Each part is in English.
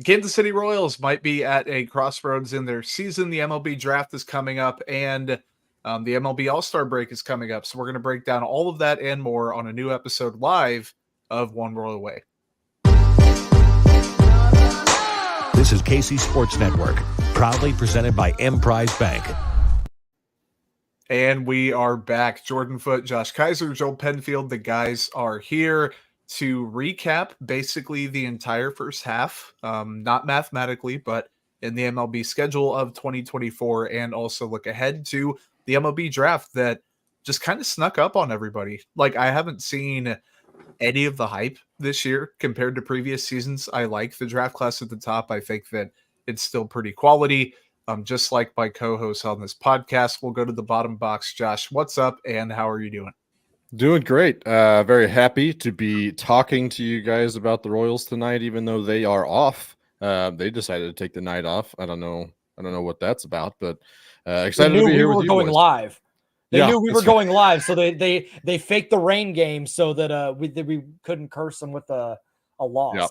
Kansas City Royals might be at a crossroads in their season. The MLB draft is coming up, and the MLB All-Star break is coming up. So we're going to break down all of that and more on a new episode live of One Royal Way. This is KC Sports Network, proudly presented by Emprise Bank. And we are back. Jordan Foote, Josh Keiser, Joel Penfield. The guys are here to recap basically the entire first half, not mathematically, but in the MLB schedule of 2024, and also look ahead to the MLB draft that just kind of snuck up on everybody. Like, I haven't seen any of the hype this year compared to previous seasons. I like the draft class at the top. I think that it's still pretty quality. Just like my co-host on this podcast, we'll go to the bottom box. Josh, what's up and how are you doing? Doing great. Very happy to be talking to you guys about the Royals tonight, even though they are off. They decided to take the night off. I don't know what that's about, but excited to be here with you. They knew we were going live. They knew we were going live, so they faked the rain game so that we couldn't curse them with a loss.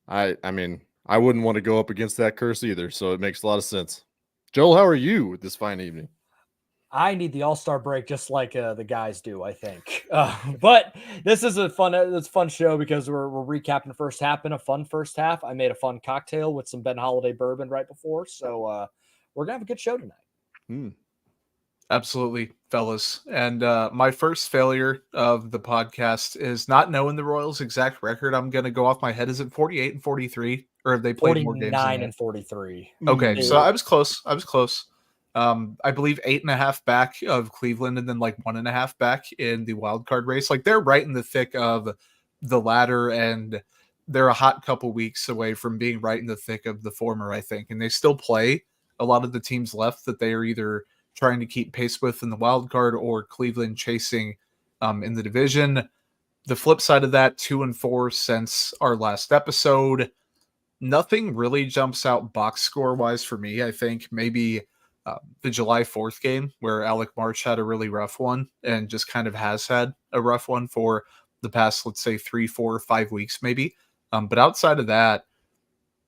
Yep. I mean, I wouldn't want to go up against that curse either, so it makes a lot of sense. Joel, how are you this fine evening? I need the All-Star break just like the guys do, I think. But this is a fun show because we're recapping the first half in a fun first half. I made a fun cocktail with some Ben Holiday bourbon right before, so we're going to have a good show tonight. Absolutely, fellas. And my first failure of the podcast is not knowing the Royals' exact record. I'm going to go off my head. Is it 48 and 43? Or have they played more games? 49 and 43. Okay, so I was close. I believe 8.5 back of Cleveland and then like 1.5 back in the wild card race. Like, they're right in the thick of the latter, and they're a hot couple weeks away from being right in the thick of the former, I think. And they still play a lot of the teams left that they are either trying to keep pace with in the wild card or Cleveland chasing in the division. The flip side of that, 2-4 since our last episode. Nothing really jumps out box score wise for me. I think maybe the July 4th game where Alec March had a really rough one and just kind of has had a rough one for the past, let's say 3, 4, 5 weeks, maybe. But outside of that,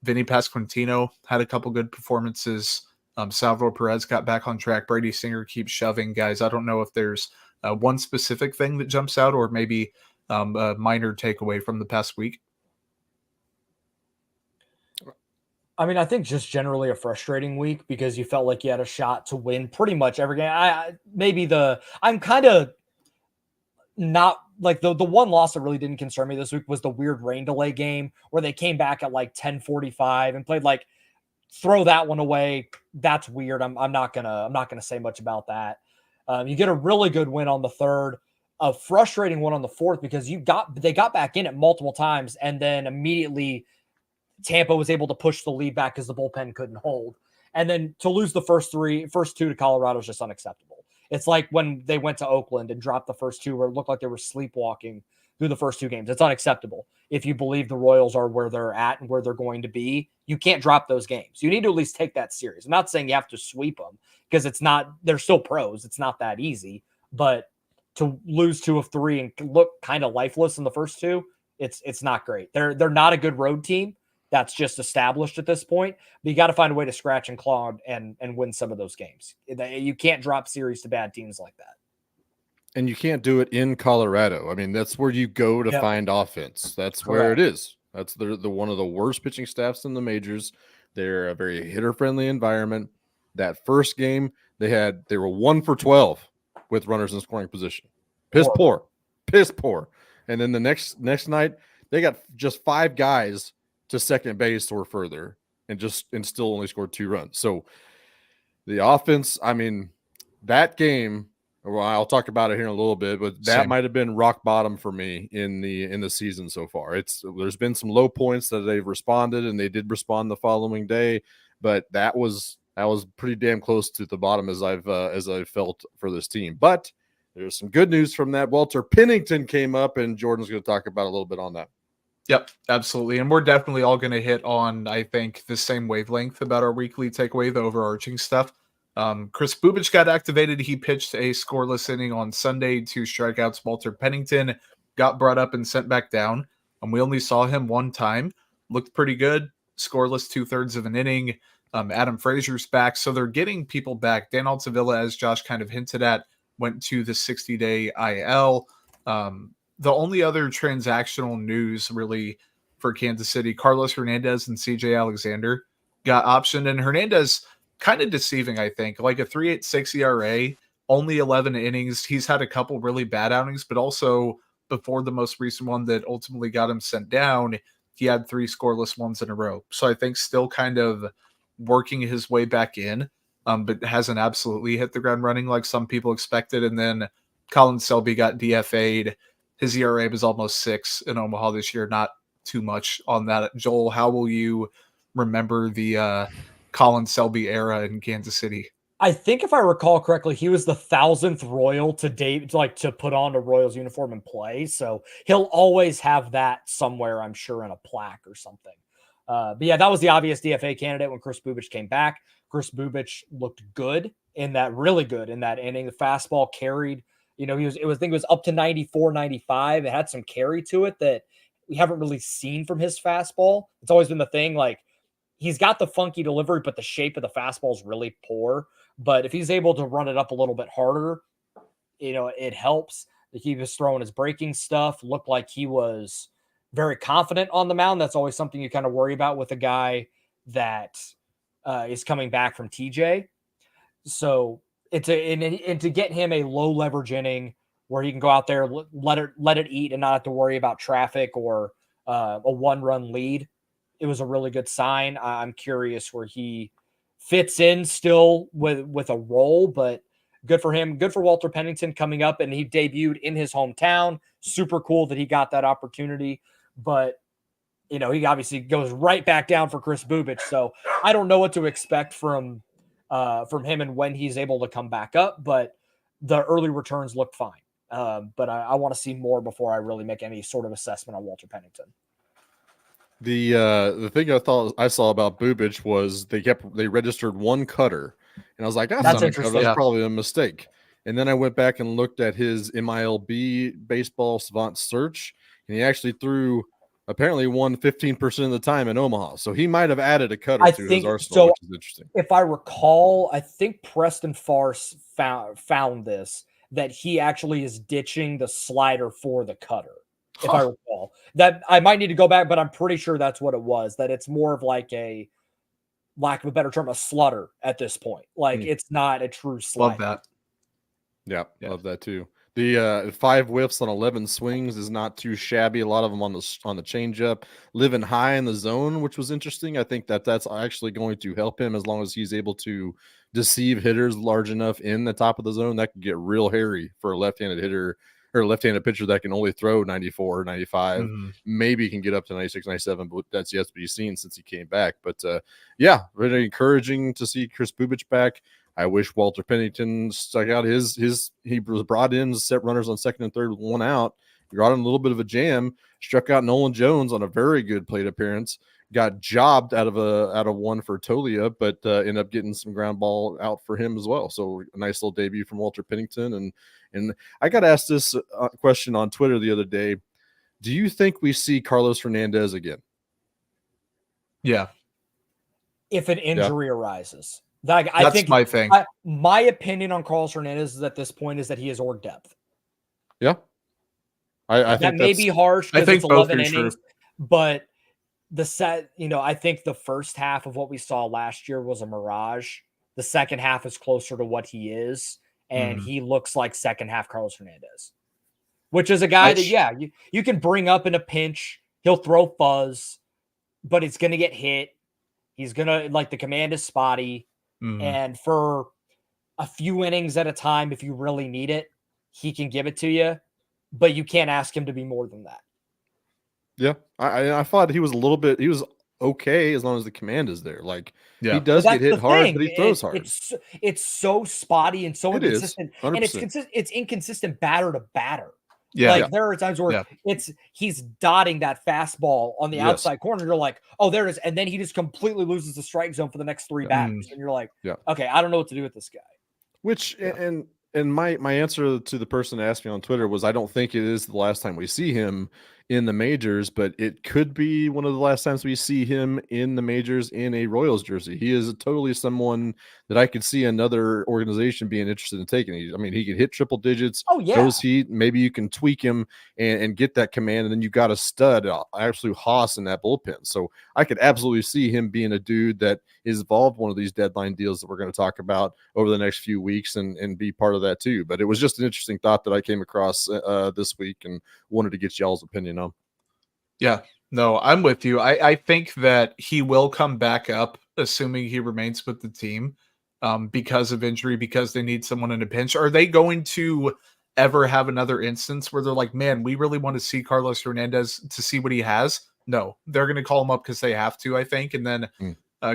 Vinnie Pestano had a couple good performances. Salvador Perez got back on track. Brady Singer keeps shoving. Guys, I don't know if there's one specific thing that jumps out or maybe a minor takeaway from the past week. I mean, I think just generally a frustrating week because you felt like you had a shot to win pretty much every game. I'm kind of not like the one loss that really didn't concern me this week was the weird rain delay game where they came back at like 10:45 and played like throw that one away. That's weird. I'm not gonna say much about that. You get a really good win on the third, a frustrating one on the fourth because they got back in it multiple times and then immediately Tampa was able to push the lead back because the bullpen couldn't hold. And then to lose the first two to Colorado is just unacceptable. It's like when they went to Oakland and dropped the first two where it looked like they were sleepwalking through the first two games. It's unacceptable. If you believe the Royals are where they're at and where they're going to be, you can't drop those games. You need to at least take that serious. I'm not saying you have to sweep them because they're still pros. It's not that easy, but to lose 2 of 3 and look kind of lifeless in the first two, it's not great. They're not a good road team. That's just established at this point, but you got to find a way to scratch and claw and win some of those games. You can't drop series to bad teams like that. And you can't do it in Colorado. I mean, that's where you go to find offense. That's Correct. Where it is. That's the one of the worst pitching staffs in the majors. They're a very hitter-friendly environment. That first game, they were 1 for 12 with runners in scoring position. Piss poor. And then the next night, they got just 5 guys to second base or further and still only scored 2 runs. So the offense, I mean, that game, well, I'll talk about it here in a little bit, but that might have been rock bottom for me in the season so far. There's been some low points that they've responded, and they did respond the following day, but that was pretty damn close to the bottom as I've felt for this team. But there's some good news from that. Walter Pennington came up, and Jordan's going to talk about a little bit on that. Yep, absolutely. And we're definitely all going to hit on, I think, the same wavelength about our weekly takeaway, the overarching stuff. Chris Bubic got activated. He pitched a scoreless inning on Sunday, 2 strikeouts. Walter Pennington got brought up and sent back down. And we only saw him one time. Looked pretty good. scoreless 2/3 of an inning. Adam Frazier's back, so they're getting people back. Dan Altavilla, as Josh kind of hinted at, went to the 60-day IL. The only other transactional news really for Kansas City, Carlos Hernandez and CJ Alexander got optioned, and Hernandez kind of deceiving, I think, like a 3.86 ERA, only 11 innings. He's had a couple really bad outings, but also before the most recent one that ultimately got him sent down, he had 3 scoreless ones in a row. So I think still kind of working his way back in, but hasn't absolutely hit the ground running like some people expected. And then Colin Selby got DFA'd. His ERA was almost 6 in Omaha this year. Not too much on that. Joel, how will you remember the Colin Selby era in Kansas City? I think if I recall correctly, he was the 1,000th Royal to date, like to put on a Royals uniform and play. So he'll always have that somewhere, I'm sure, in a plaque or something. But yeah, that was the obvious DFA candidate when Chris Bubich came back. Chris Bubich looked good in that, really good in that inning. The fastball carried, I think it was up to 94, 95. It had some carry to it that we haven't really seen from his fastball. It's always been the thing, like he's got the funky delivery, but the shape of the fastball is really poor. But if he's able to run it up a little bit harder, it helps. He was throwing his breaking stuff, looked like he was very confident on the mound. That's always something you kind of worry about with a guy that is coming back from TJ. So and to get him a low leverage inning where he can go out there, let it eat and not have to worry about traffic or a 1-run lead, it was a really good sign. I'm curious where he fits in still with a role, but good for him. Good for Walter Pennington coming up, and he debuted in his hometown. Super cool that he got that opportunity. But, he obviously goes right back down for Chris Bubich. So I don't know what to expect from him and when he's able to come back up, but the early returns look fine. But I want to see more before I really make any sort of assessment on Walter Pennington. The thing I thought I saw about Bubich was they registered 1 cutter, and I was like, that's interesting. That's probably a mistake. And then I went back and looked at his MILB baseball savant search, and he actually threw apparently 15% of the time in Omaha. So he might have added a cutter to his arsenal, which is interesting. If I recall, I think Preston Farce found this, that he actually is ditching the slider for the cutter. If I recall, that I might need to go back, but I'm pretty sure that's what it was, that it's more of like a, lack of a better term, a slutter at this point. Like it's not a true slider. Love that. Yeah. Love that too. The 5 whiffs on 11 swings is not too shabby. A lot of them on the changeup, living high in the zone, which was interesting. I think that's actually going to help him as long as he's able to deceive hitters large enough in the top of the zone. That could get real hairy for a left-handed hitter or a left-handed pitcher that can only throw 94, 95. Mm-hmm. Maybe he can get up to 96, 97, but that's yet to be seen since he came back. But yeah, really encouraging to see Chris Bubich back. I wish Walter Pennington stuck out he was brought in to set runners on second and third with 1 out. He got in a little bit of a jam, struck out Nolan Jones on a very good plate appearance, got jobbed out of one for Tolia, but ended up getting some ground ball out for him as well. So a nice little debut from Walter Pennington. And I got asked this question on Twitter the other day. Do you think we see Carlos Hernandez again? Yeah. If an injury arises. I That's think my thing. My opinion on Carlos Hernandez at this point is that he is org depth. Yeah. I think that may be harsh because it's 11 innings, true. But I think the first half of what we saw last year was a mirage. The second half is closer to what he is, and he looks like second half Carlos Hernandez, which is a guy that, you can bring up in a pinch. He'll throw fuzz, but it's going to get hit. He's going to, like, the command is spotty. And for a few innings at a time, if you really need it, he can give it to you, but you can't ask him to be more than that. Yeah. I thought he was okay as long as the command is there. Like, he does get hit hard, but he throws hard. It's so spotty and so inconsistent. And it's inconsistent batter to batter. Yeah. There are times where he's dotting that fastball on the outside corner. You're like, oh, there it is. And then he just completely loses the strike zone for the next 3 batters. And you're like, okay, I don't know what to do with this guy. And my answer to the person that asked me on Twitter was, I don't think it is the last time we see him. in the majors, but it could be one of the last times we see him in the majors in a Royals jersey. He is totally someone that I could see another organization being interested in taking. I mean, he could hit triple digits, Oh yeah. throws heat. Maybe you can tweak him and get that command, and then you got a stud, absolute hoss in that bullpen. So I could absolutely see him being a dude that is involved one of these deadline deals that we're going to talk about over the next few weeks and be part of that too. But it was just an interesting thought that I came across this week and wanted to get y'all's opinion on. Yeah, no, I'm with you. I think that he will come back up, assuming he remains with the team, because of injury, because they need someone in a pinch. Are they going to ever have another instance where they're like, man, we really want to see Carlos Hernandez to see what he has? No, they're going to call him up because they have to, I think, and then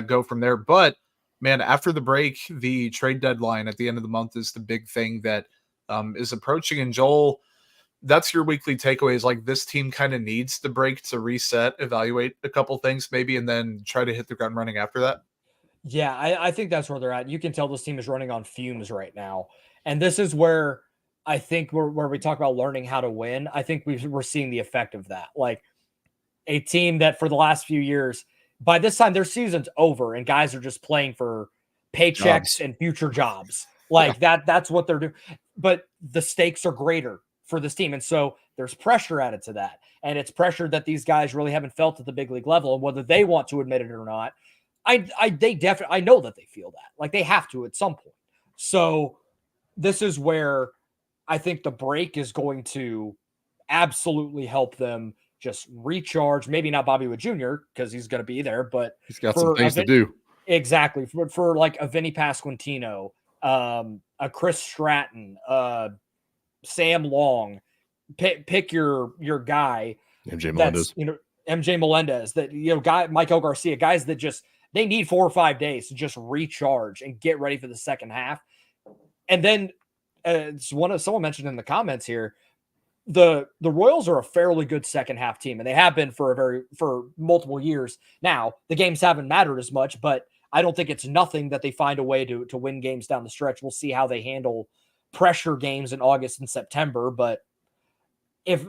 go from there. But man, after the break, the trade deadline at the end of the month is the big thing that is approaching. And Joel, that's your weekly takeaway, is like this team kind of needs the break to reset, evaluate a couple things maybe, and then try to hit the ground running after that. Yeah, I think that's where they're at. You can tell this team is running on fumes right now. And this is where I think where we talk about learning how to win. I think we're seeing the effect of that. Like a team that for the last few years, by this time their season's over and guys are just playing for paychecks and future jobs. Like that's what they're doing. But the stakes are greater for this team. And so there's pressure added to that. And it's pressure that these guys really haven't felt at the big league level. And whether they want to admit it or not, I know that they feel that. Like they have to at some point. So this is where I think the break is going to absolutely help them just recharge. Maybe not Bobby Wood Jr. because he's going to be there, but he's got some things to do. Exactly. For like a Vinnie Pasquantino, a Chris Stratton, Sam Long, pick your guy. MJ Melendez. MJ Melendez, that, guy, Michael Garcia, guys that just, they need 4 or 5 days to just recharge and get ready for the second half. And then someone mentioned in the comments here, the Royals are a fairly good second half team, and they have been for multiple years. Now, the games haven't mattered as much, but I don't think it's nothing that they find a way to win games down the stretch. We'll see how they handle pressure games in August and September, but if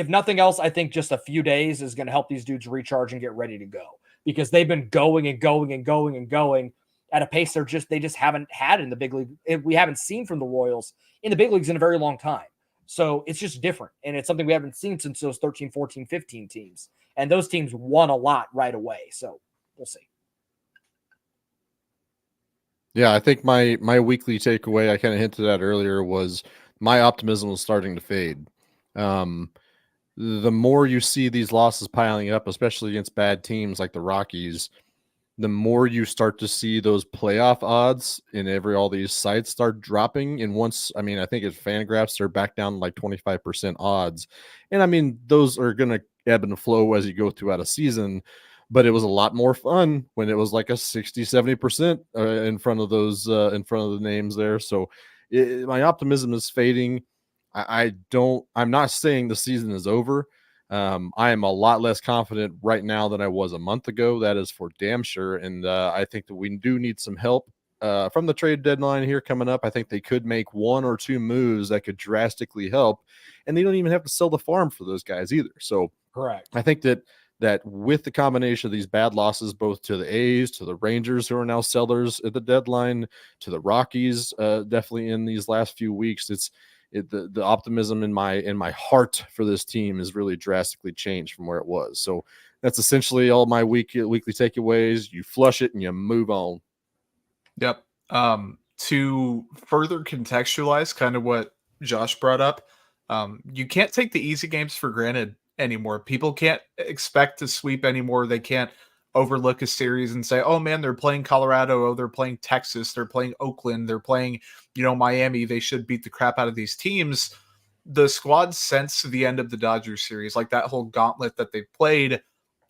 nothing else, I think just a few days is going to help these dudes recharge and get ready to go, because they've been going and going and going and going at a pace they just haven't had in the big league. We haven't seen from the Royals in the big leagues in a very long time. So it's just different. And it's something we haven't seen since those 13, 14, 15 teams. And those teams won a lot right away. So we'll see. Yeah, I think my weekly takeaway, I kind of hinted at earlier, was my optimism was starting to fade. The more you see these losses piling up, especially against bad teams like the Rockies, the more you start to see those playoff odds in all these sites start dropping. And I think at Fangraphs, they're back down like 25% odds. And I mean, those are going to ebb and flow as you go throughout a season, but it was a lot more fun when it was like a 60, 70% in front of those, in front of the names there. So my optimism is fading. I'm not saying the season is over. I am a lot less confident right now than I was a month ago. That is for damn sure. And I think that we do need some help from the trade deadline here coming up. I think they could make 1 or 2 moves that could drastically help, and they don't even have to sell the farm for those guys either. So correct. I think that with the combination of these bad losses, both to the A's, to the Rangers, who are now sellers at the deadline, to the Rockies, definitely in these last few weeks, the optimism in my heart for this team is really drastically changed from where it was. So that's essentially all my weekly takeaways. You flush it and you move on. Yep. To further contextualize kind of what Josh brought up, you can't take the easy games for granted anymore. People can't expect to sweep anymore. They can't overlook a series and say, oh man, they're playing Colorado, oh, they're playing Texas, they're playing Oakland, they're playing, Miami, they should beat the crap out of these teams. The squad since the end of the Dodgers series, like that whole gauntlet that they played,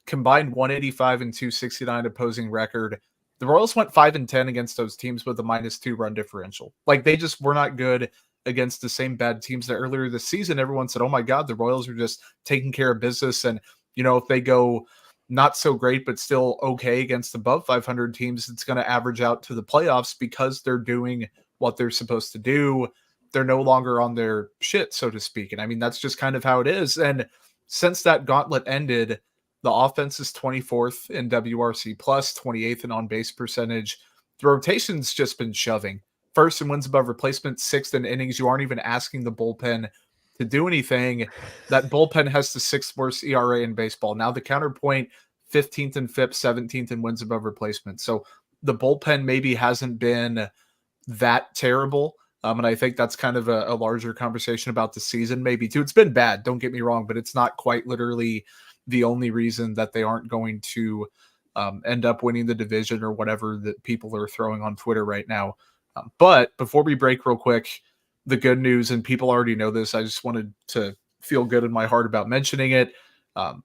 combined 185 and 269 opposing record. The Royals went 5-10 against those teams with a -2 run differential. Like they just were not good against the same bad teams that earlier this season everyone said, oh my God, the Royals are just taking care of business. And, if they go not so great, but still okay against above 500 teams, it's going to average out to the playoffs because they're doing what they're supposed to do. They're no longer on their shit, so to speak. And I mean, that's just kind of how it is. And since that gauntlet ended, the offense is 24th in WRC plus, 28th in on-base percentage. The rotation's just been shoving. First in wins above replacement, sixth in innings. You aren't even asking the bullpen to do anything. That bullpen has the sixth worst ERA in baseball. Now the counterpoint, 15th in FIP, 17th in wins above replacement. So the bullpen maybe hasn't been that terrible. And I think that's kind of a larger conversation about the season, maybe too. It's been bad, don't get me wrong, but it's not quite literally the only reason that they aren't going to end up winning the division or whatever that people are throwing on Twitter right now. But before we break real quick, the good news, and people already know this, I just wanted to feel good in my heart about mentioning it.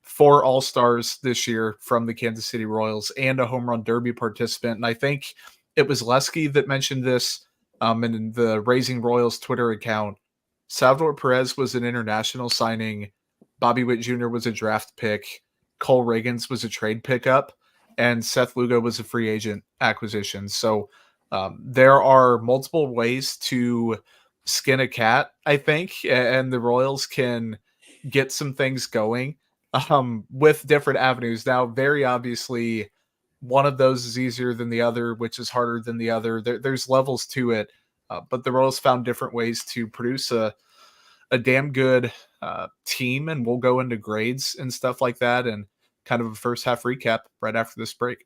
4 All-Stars this year from the Kansas City Royals and a home run derby participant. And I think it was Lesky that mentioned this in the Raising Royals Twitter account. Salvador Perez was an international signing. Bobby Witt Jr. was a draft pick. Cole Reagans was a trade pickup. And Seth Lugo was a free agent acquisition. So there are multiple ways to skin a cat, I think, and the Royals can get some things going with different avenues. Now, very obviously, one of those is easier than the other, which is harder than the other. There's levels to it, but the Royals found different ways to produce a damn good team, and we'll go into grades and stuff like that and kind of a first half recap right after this break.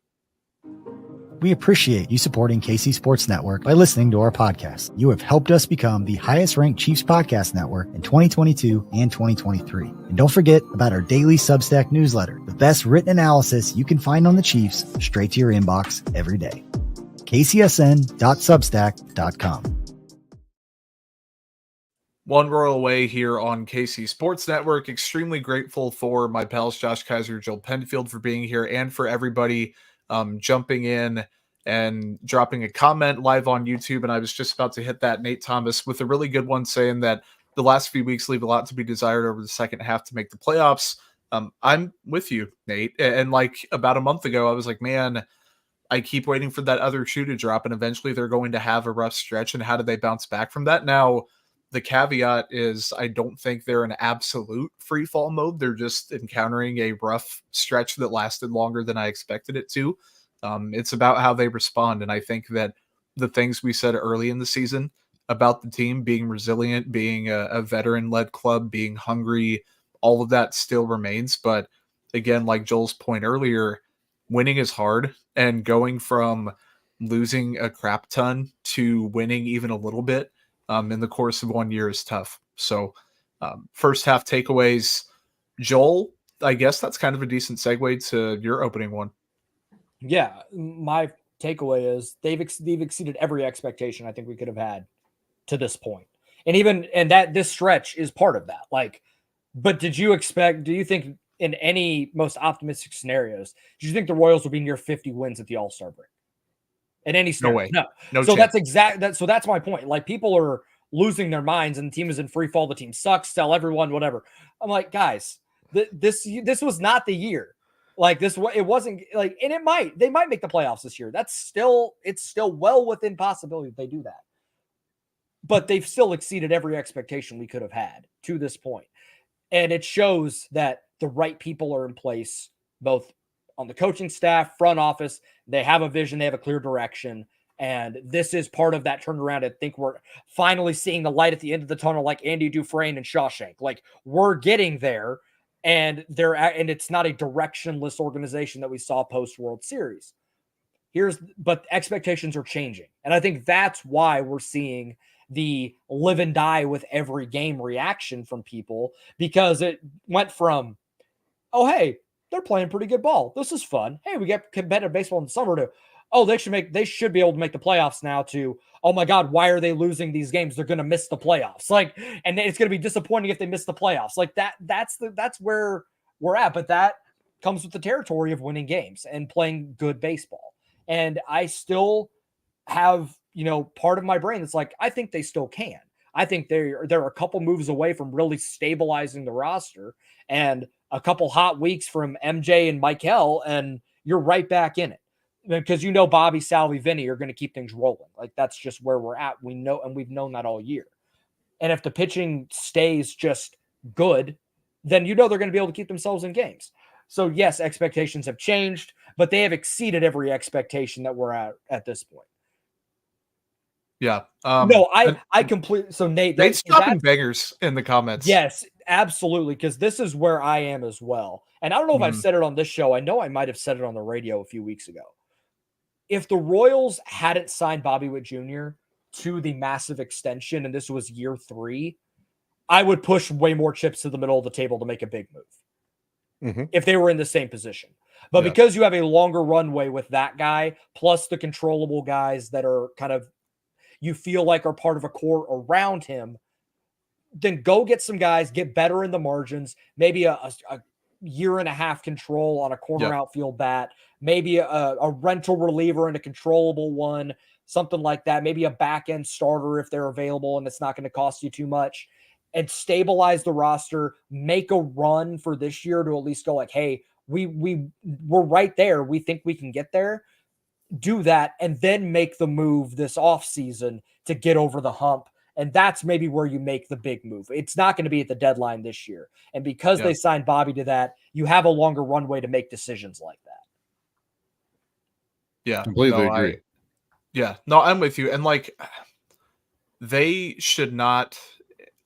We appreciate you supporting KC Sports Network by listening to our podcast. You have helped us become the highest ranked Chiefs podcast network in 2022 and 2023. And don't forget about our daily Substack newsletter, the best written analysis you can find on the Chiefs straight to your inbox every day. kcsn.substack.com. One Royal Way here on KC Sports Network. Extremely grateful for my pals Josh Keiser, Joel Penfield for being here, and for everybody jumping in and dropping a comment live on YouTube. And I was just about to hit that. Nate Thomas with a really good one saying that the last few weeks leave a lot to be desired over the second half to make the playoffs. I'm with you, Nate. And like about a month ago, I was like, man, I keep waiting for that other shoe to drop, and eventually they're going to have a rough stretch. And how do they bounce back from that? Now, the caveat is I don't think they're in absolute free fall mode. They're just encountering a rough stretch that lasted longer than I expected it to. It's about how they respond. And I think that the things we said early in the season about the team being resilient, being a veteran-led club, being hungry, all of that still remains. But again, like Joel's point earlier, winning is hard, and going from losing a crap ton to winning even a little bit in the course of 1 year is tough. So first half takeaways, Joel, I guess that's kind of a decent segue to your opening one. Yeah, my takeaway is they've exceeded every expectation I think we could have had to this point. And that this stretch is part of that. Like, but do you think in any most optimistic scenarios, do you think the Royals will be near 50 wins at the All-Star break? In any scenario? No way. No. So chance. That's my point. Like, people are losing their minds and the team is in free fall. The team sucks. Tell everyone, whatever. I'm like, guys, this was not the year. Like, it wasn't like, and they might make the playoffs this year. It's still well within possibility that they do that. But they've still exceeded every expectation we could have had to this point. And it shows that the right people are in place, both on the coaching staff, front office. They have a vision, they have a clear direction. And this is part of that turnaround. I think we're finally seeing the light at the end of the tunnel, like Andy Dufresne and Shawshank. Like, we're getting there, and it's not a directionless organization that we saw post World Series. But expectations are changing. And I think that's why we're seeing the live and die with every game reaction from people, because it went from, oh, hey, they're playing pretty good ball, this is fun, hey, we get competitive baseball in the summer, to, oh, they should be able to make the playoffs now, to, oh my God, why are they losing these games? They're going to miss the playoffs. Like, and it's going to be disappointing if they miss the playoffs. Like, that's where we're at. But that comes with the territory of winning games and playing good baseball. And I still have, part of my brain that's like, I think they still can. I think they're a couple moves away from really stabilizing the roster, and a couple hot weeks from MJ and Michael, and you're right back in it. Because Bobby, Salvi, Vinny are going to keep things rolling. Like, that's just where we're at. We know, and we've known that all year. And if the pitching stays just good, then they're going to be able to keep themselves in games. So yes, expectations have changed, but they have exceeded every expectation that we're at this point. Yeah. No, I completely. So Nate, Nate's dropping bangers in the comments. Yes, absolutely, because this is where I am as well. And I don't know if I've said it on this show. I know I might have said it on the radio a few weeks ago. If the Royals hadn't signed Bobby Witt Jr. to the massive extension, and this was year 3, I would push way more chips to the middle of the table to make a big move if they were in the same position. But because you have a longer runway with that guy, plus the controllable guys that are kind of, you feel like are part of a core around him, then go get some guys, get better in the margins, maybe a year and a half control on a corner outfield bat, maybe a rental reliever and a controllable one, something like that, maybe a back end starter if they're available and it's not going to cost you too much, and stabilize the roster, make a run for this year to at least go like, hey, we're right there. We think we can get there. Do that and then make the move this offseason to get over the hump. And that's maybe where you make the big move. It's not going to be at the deadline this year. And because they signed Bobby to that, you have a longer runway to make decisions like that. Yeah. Completely agree. No, I'm with you. And like, they should not,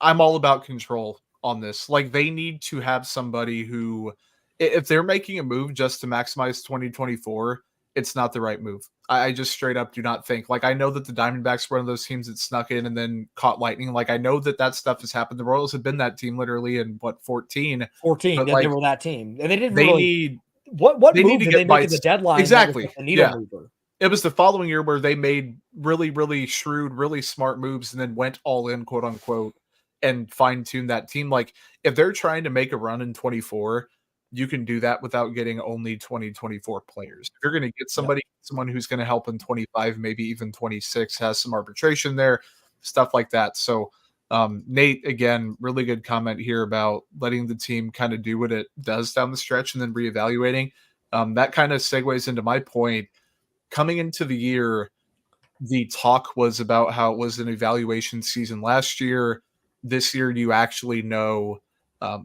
I'm all about control on this. Like, they need to have somebody who, if they're making a move just to maximize 2024, it's not the right move. I just straight up do not think. Like, I know that the Diamondbacks were one of those teams that snuck in and then caught lightning. Like, I know that stuff has happened. The Royals have been that team literally in 14. 14, like, they were that team. And they didn't they really need what they move need to did get they make bites. at the deadline? Exactly. That was a needle mover? It was the following year where they made really, really shrewd, really smart moves and then went all in, quote unquote, and fine-tuned that team. Like, if they're trying to make a run in 24, you can do that without getting only 2024 players. If you're going to get someone who's going to help in 25, maybe even 26, has some arbitration there, stuff like that. So, Nate, again, really good comment here about letting the team kind of do what it does down the stretch and then reevaluating. That kind of segues into my point. Coming into the year, the talk was about how it was an evaluation season last year. This year, you actually know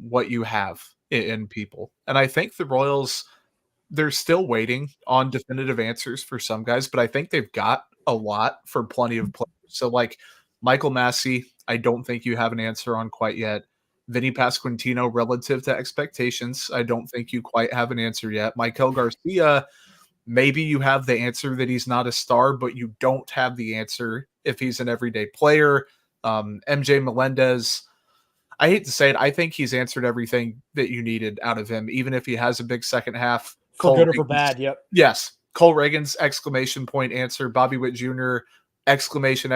what you have in people. And I think the Royals, they're still waiting on definitive answers for some guys, but I think they've got a lot for plenty of players. So like Michael Massie, I don't think you have an answer on quite yet. Vinnie Pasquantino, relative to expectations, I don't think you quite have an answer yet. Michael Garcia, maybe you have the answer that he's not a star, but you don't have the answer if he's an everyday player. MJ Melendez, I hate to say it, I think he's answered everything that you needed out of him, even if he has a big second half. For good or for bad, yep. Yes. Cole Reagan's exclamation point answer. Bobby Witt Jr., exclamation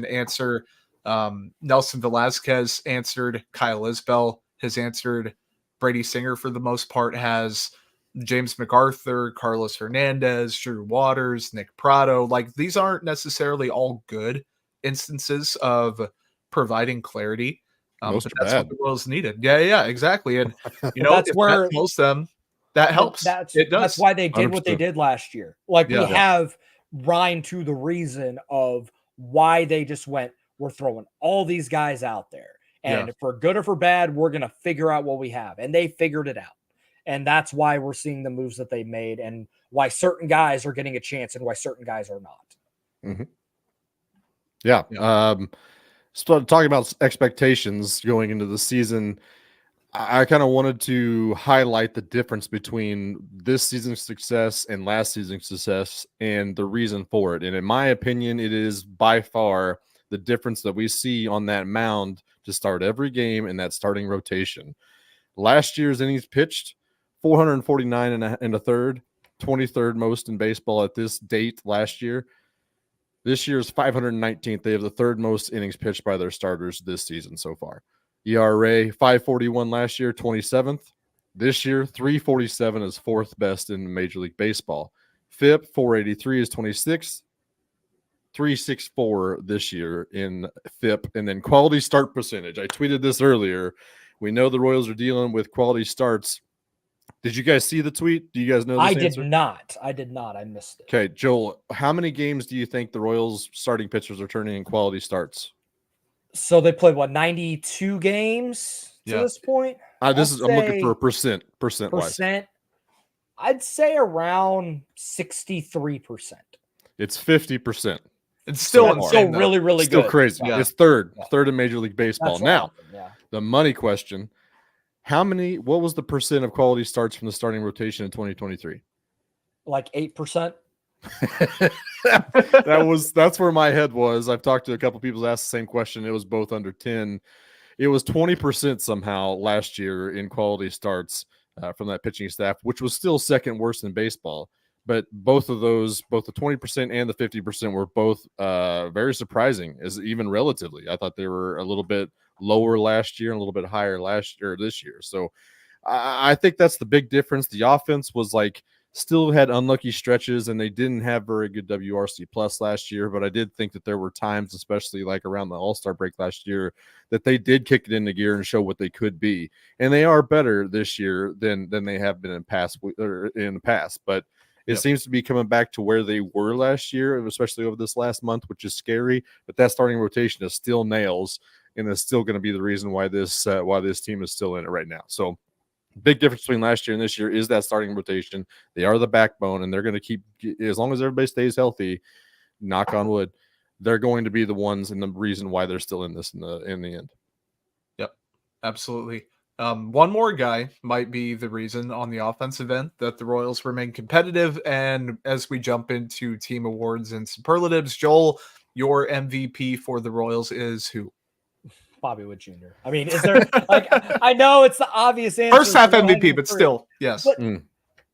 answer. Nelson Velasquez answered. Kyle Isbell has answered. Brady Singer, for the most part, has. James MacArthur, Carlos Hernandez, Drew Waters, Nick Prado. Like, these aren't necessarily all good instances of providing clarity. But that's what the Royals needed. Yeah, exactly. And, that's if where that tells them, that helps. It does. That's why they did 100%. What they did last year. Like, we have rhyme to the reason of why they just went, we're throwing all these guys out there. And for good or for bad, we're going to figure out what we have. And they figured it out. And that's why we're seeing the moves that they made and why certain guys are getting a chance and why certain guys are not. Mm-hmm. Yeah. So talking about expectations going into the season, I kind of wanted to highlight the difference between this season's success and last season's success and the reason for it. And in my opinion, it is by far the difference that we see on that mound to start every game in that starting rotation. Last year's innings pitched, 449 and a third, 23rd most in baseball at this date last year. This year's 519th. They have the third most innings pitched by their starters this season so far. ERA 541 last year, 27th. This year, 347 is fourth best in Major League Baseball. FIP 483 is 26th. 364 this year in FIP. And then quality start percentage. I tweeted this earlier. We know the Royals are dealing with quality starts. Did you guys see the tweet? Do you guys know this answer? I did not. I missed it. Okay, Joel, how many games do you think the Royals starting pitchers are turning in quality starts? So they played, 92 games? to this point. I'm looking for a percent wise. I'd say around 63%. It's 50%. It's still insane, really, really still good. crazy. Yeah. It's third in Major League Baseball. That's Now, awesome. Yeah. the money question: what was the percent of quality starts from the starting rotation in 2023? Like 8%. That's where my head was. I've talked to a couple people asked the same question. It was both under 10. It was 20% somehow last year in quality starts from that pitching staff, which was still second worst in baseball. But both of those, both the 20% and the 50%, were both very surprising, as even relatively. I thought they were a little bit lower last year and a little bit higher this year. So I think that's the big difference. The offense was still had unlucky stretches, and they didn't have very good WRC plus last year. But I did think that there were times, especially around the All-Star break last year, that they did kick it into gear and show what they could be. And they are better this year than they have been in the past. But it seems to be coming back to where they were last year, especially over this last month, which is scary. But that starting rotation is still nails, and is still going to be the reason why this team is still in it right now. So big difference between last year and this year is that starting rotation. They are the backbone, and they're going to keep, as long as everybody stays healthy, knock on wood, they're going to be the ones and the reason why they're still in this in the end. Yep, absolutely. One more guy might be the reason on the offensive end that the Royals remain competitive. And as we jump into team awards and superlatives, Joel, your MVP for the Royals is who? Bobby Wood Jr. I mean, is there I know it's the obvious answer. First half MVP, but still, yes. But,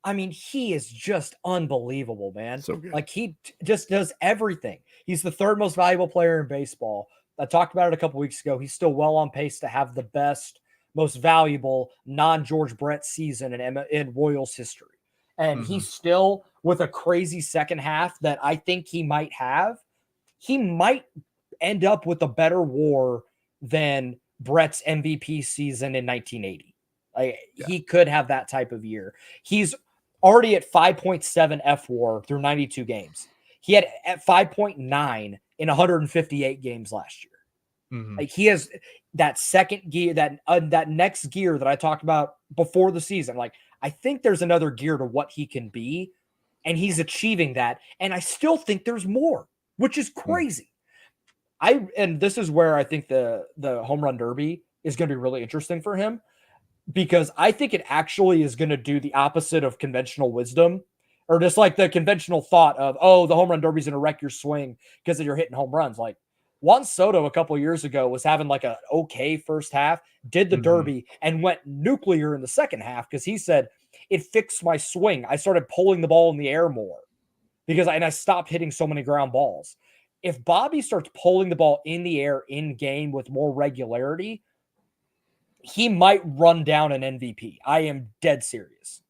I mean, he is just unbelievable, man. So good. He just does everything. He's the third most valuable player in baseball. I talked about it a couple weeks ago. He's still well on pace to have the best, most valuable non-George Brett season in Royals history. And he's still, with a crazy second half that I think he might end up with a better WAR than Brett's MVP season in 1980. He could have that type of year. He's already at 5.7 FWAR through 92 games. He had at 5.9 in 158 games last year. He has that second gear, that next gear that I talked about before the season. I think there's another gear to what he can be, and he's achieving that. And I still think there's more, which is crazy. And this is where I think the home run derby is going to be really interesting for him, because I think it actually is going to do the opposite of conventional wisdom, or just the conventional thought of, oh, the home run derby is going to wreck your swing because you're hitting home runs. Juan Soto a couple of years ago was having an okay first half, did the derby, and went nuclear in the second half because he said, it fixed my swing. I started pulling the ball in the air more and I stopped hitting so many ground balls. If Bobby starts pulling the ball in the air in game with more regularity, he might run down an MVP. I am dead serious.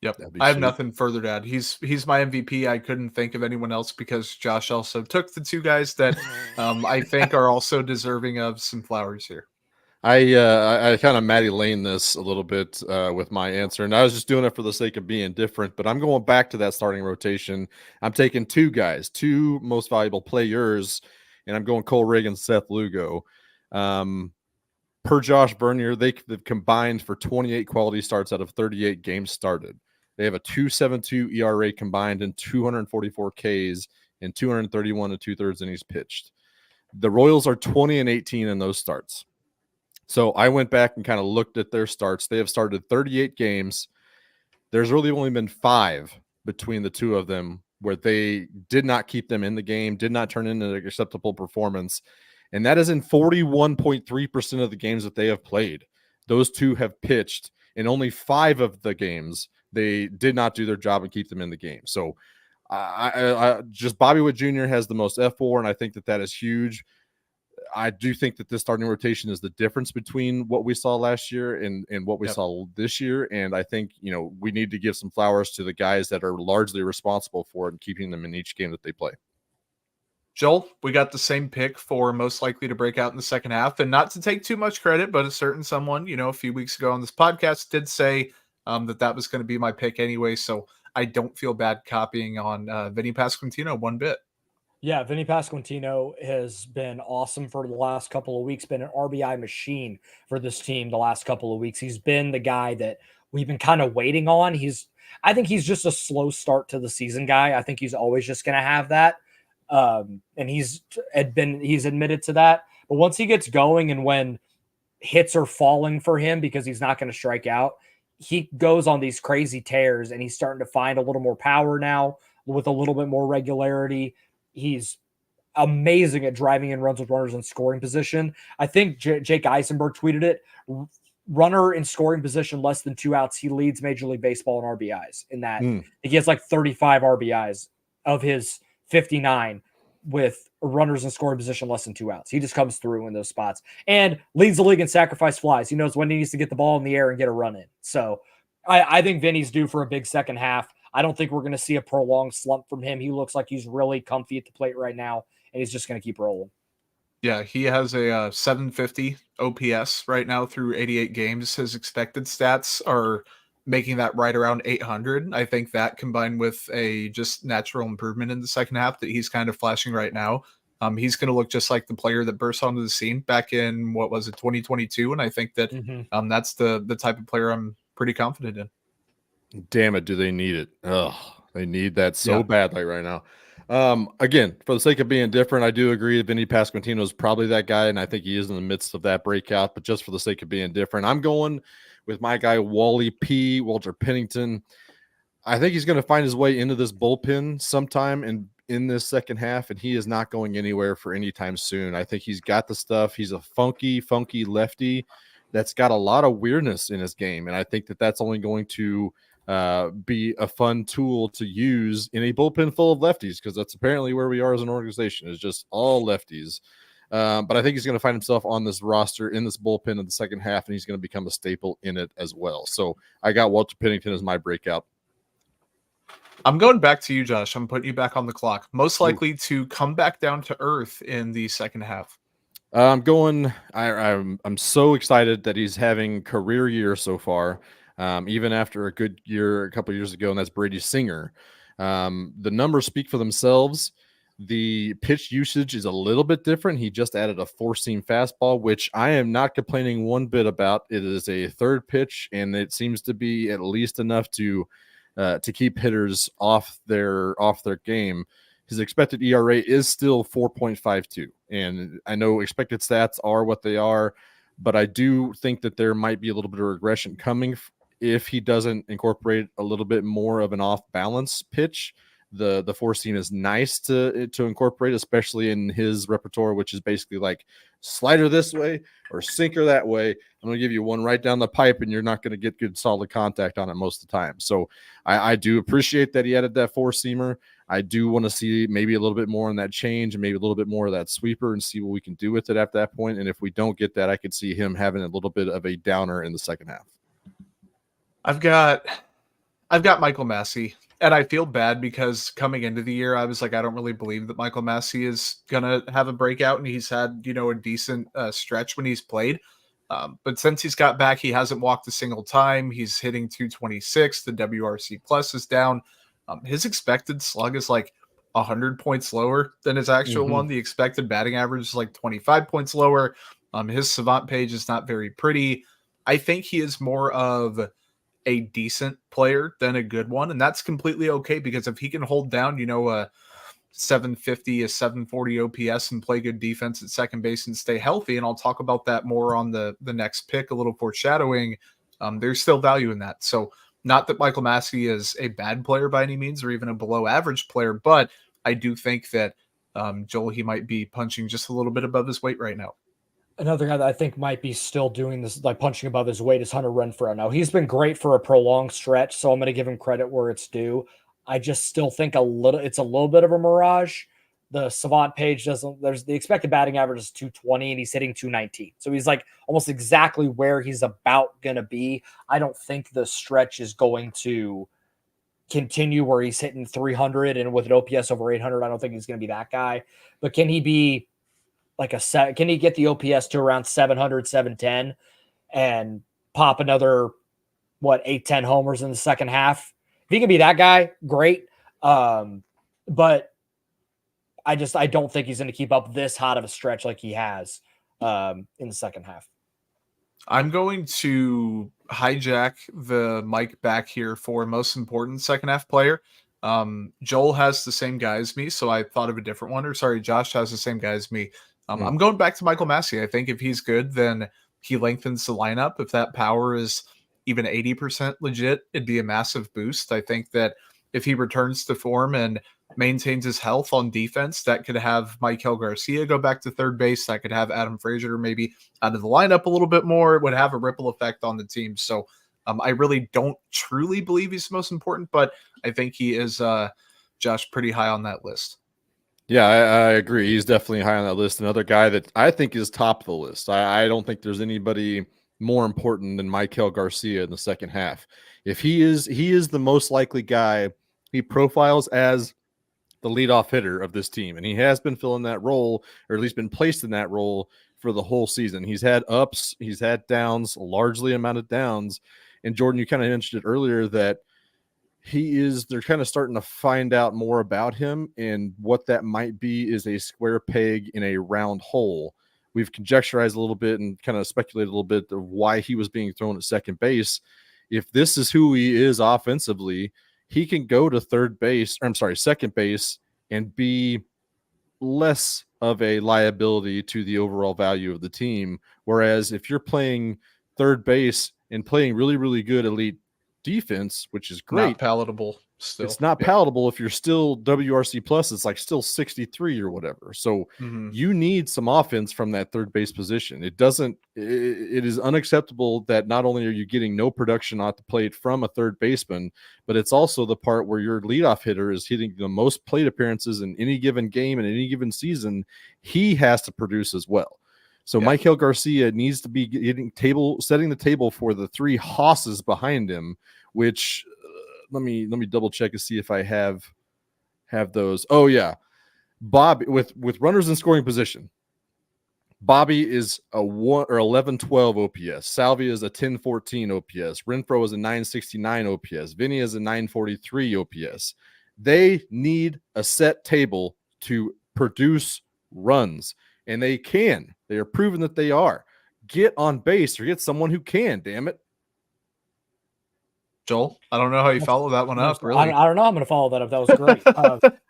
Yep. I have nothing further to add. He's my MVP. I couldn't think of anyone else because Josh also took the two guys that I think are also deserving of some flowers here. I kind of Matty Lane this a little bit with my answer, and I was just doing it for the sake of being different, but I'm going back to that starting rotation. I'm taking two guys, two most valuable players, and I'm going Cole Reagan, Seth Lugo. Per Josh Bernier, they've combined for 28 quality starts out of 38 games started. They have a 2.72 ERA combined and 244 Ks and 231 and 2/3 innings pitched. The Royals are 20-18 in those starts. So I went back and kind of looked at their starts. They have started 38 games. There's really only been 5 between the two of them where they did not keep them in the game, did not turn into an acceptable performance. And that is in 41.3% of the games that they have played. Those two have pitched in only 5 of the games. They did not do their job and keep them in the game. So I just Bobby Wood Jr. has the most F4, and I think that is huge. I do think that this starting rotation is the difference between what we saw last year and what we saw this year. And I think, we need to give some flowers to the guys that are largely responsible for it and keeping them in each game that they play. Joel, we got the same pick for most likely to break out in the second half, and not to take too much credit, but a certain someone, a few weeks ago on this podcast did say that was going to be my pick anyway. So I don't feel bad copying on Vinnie Pestano one bit. Yeah, Vinnie Pasquantino has been awesome for the last couple of weeks, been an RBI machine for this team the last couple of weeks. He's been the guy that we've been kind of waiting on. I think he's just a slow start to the season guy. I think he's always just going to have that. And he's admitted to that. But once he gets going and when hits are falling for him because he's not going to strike out, he goes on these crazy tears and he's starting to find a little more power now with a little bit more regularity. He's amazing at driving in runs with runners in scoring position. I think Jake Eisenberg tweeted it. Runner in scoring position less than 2 outs, he leads Major League Baseball in RBIs in that. He has like 35 RBIs of his 59 with runners in scoring position less than 2 outs. He just comes through in those spots and leads the league in sacrifice flies. He knows when he needs to get the ball in the air and get a run in. So I think Vinny's due for a big second half. I don't think we're going to see a prolonged slump from him. He looks like he's really comfy at the plate right now, and he's just going to keep rolling. Yeah, he has a 750 OPS right now through 88 games. His expected stats are making that right around 800. I think that combined with a just natural improvement in the second half that he's kind of flashing right now, he's going to look just like the player that burst onto the scene back in, 2022. And I think that that's the type of player I'm pretty confident in. Damn it, do they need it? Oh, they need that so badly right now. Again, for the sake of being different, I do agree that Vinnie Pasquantino is probably that guy, and I think he is in the midst of that breakout. But just for the sake of being different, I'm going with my guy Walter Pennington. I think he's going to find his way into this bullpen sometime in this second half, and he is not going anywhere for any time soon. I think he's got the stuff. He's a funky lefty that's got a lot of weirdness in his game, and I think that that's only going to be a fun tool to use in a bullpen full of lefties, because that's apparently where we are as an organization, is just all lefties. But I think he's going to find himself on this roster in this bullpen in the second half, and he's going to become a staple in it as well. So I got Walter Pennington as my breakout. I'm going back to you, Josh. I'm putting you back on the clock. Most likely to come back down to earth in the second half. I'm so excited that he's having career year so far. Even after a good year a couple years ago, and that's Brady Singer. The numbers speak for themselves. The pitch usage is a little bit different. He just added a 4-seam fastball, which I am not complaining one bit about. It is a third pitch, and it seems to be at least enough to keep hitters off their game. His expected ERA is still 4.52, and I know expected stats are what they are, but I do think that there might be a little bit of regression coming if he doesn't incorporate a little bit more of an off-balance pitch. The 4-seam is nice to incorporate, especially in his repertoire, which is basically like slider this way or sinker that way. I'm going to give you one right down the pipe, and you're not going to get good solid contact on it most of the time. So I do appreciate that he added that 4-seamer. I do want to see maybe a little bit more on that change and maybe a little bit more of that sweeper and see what we can do with it at that point. And if we don't get that, I could see him having a little bit of a downer in the second half. I've got Michael Massie, and I feel bad because coming into the year, I was like, I don't really believe that Michael Massie is gonna have a breakout, and he's had a decent stretch when he's played. But since he's got back, he hasn't walked a single time. He's hitting 226. The WRC plus is down. His expected slug is like 100 points lower than his actual one. The expected batting average is like 25 points lower. His savant page is not very pretty. I think he is more of a decent player than a good one, and that's completely okay, because if he can hold down, a 750, a 740 OPS and play good defense at second base and stay healthy, and I'll talk about that more on the next pick, a little foreshadowing, there's still value in that. So not that Michael Massie is a bad player by any means or even a below average player, but I do think that Joel, he might be punching just a little bit above his weight right now. Another guy that I think might be still doing this, like punching above his weight, is Hunter Renfroe. Now, he's been great for a prolonged stretch, so I'm going to give him credit where it's due. I just still think it's a little bit of a mirage. The savant page there's the expected batting average is 220 and he's hitting 219. So he's like almost exactly where he's about going to be. I don't think the stretch is going to continue where he's hitting 300 and with an OPS over 800. I don't think he's going to be that guy, but can he be can he get the OPS to around 700, 710 and pop another 8-10 homers in the second half? If he can be that guy, great. But I don't think he's going to keep up this hot of a stretch like he has in the second half. I'm going to hijack the mic back here for most important second half player. Joel has the same guy as me, so I thought of a different one. Or sorry, Josh has the same guy as me. I'm going back to Michael Massie. I think if he's good, then he lengthens the lineup. If that power is even 80% legit, it'd be a massive boost. I think that if he returns to form and maintains his health on defense, that could have Michael Garcia go back to third base. That could have Adam Frazier maybe out of the lineup a little bit more. It would have a ripple effect on the team. So I really don't truly believe he's the most important, but I think he is, Josh, pretty high on that list. Yeah, I agree. He's definitely high on that list. Another guy that I think is top of the list. I don't think there's anybody more important than Michael Garcia in the second half. If he is the most likely guy. He profiles as the leadoff hitter of this team, and he has been filling that role, or at least been placed in that role for the whole season. He's had ups, he's had downs, largely amount of downs. And Jordan, you kind of mentioned it earlier that they're kind of starting to find out more about him, and what that might be is a square peg in a round hole. We've conjecturized a little bit and kind of speculated a little bit of why he was being thrown at second base. If this is who he is offensively, he can go to second base and be less of a liability to the overall value of the team. Whereas if you're playing third base and playing really, really good elite defense, which is great. Not palatable still. It's not palatable if you're still WRC plus. It's like still 63 or whatever. So you need some offense from that third base position. It is unacceptable that not only are you getting no production off the plate from a third baseman, but it's also the part where your leadoff hitter is hitting the most plate appearances in any given game in any given season. He has to produce as well. So Michael Garcia needs to be setting the table for the three hosses behind him, which let me double check to see if I have those. Oh yeah. Bobby with runners in scoring position. Bobby is a 11-12 OPS. Salvia is a 10-14 OPS. Renfroe is a 969 OPS. Vinny is a 943 OPS. They need a set table to produce runs, and they can. They are proven that they are. Get on base or get someone who can, damn it. Joel, I don't know how you follow that one up, really. I don't know. I'm going to follow that up. That was great.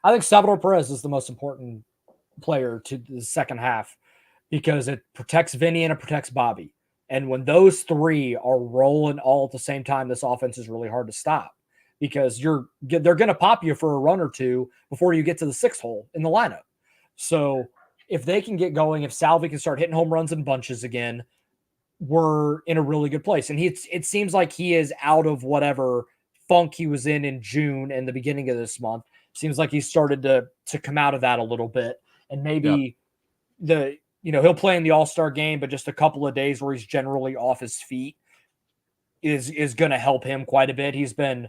I think Salvador Perez is the most important player to the second half because it protects Vinny and it protects Bobby. And when those three are rolling all at the same time, this offense is really hard to stop because they're going to pop you for a run or two before you get to the sixth hole in the lineup. So if they can get going, if Salvi can start hitting home runs in bunches again, we're in a really good place. And it seems like he is out of whatever funk he was in June and the beginning of this month. Seems like he's started to come out of that a little bit. And maybe he'll play in the All-Star game, but just a couple of days where he's generally off his feet is going to help him quite a bit. He's been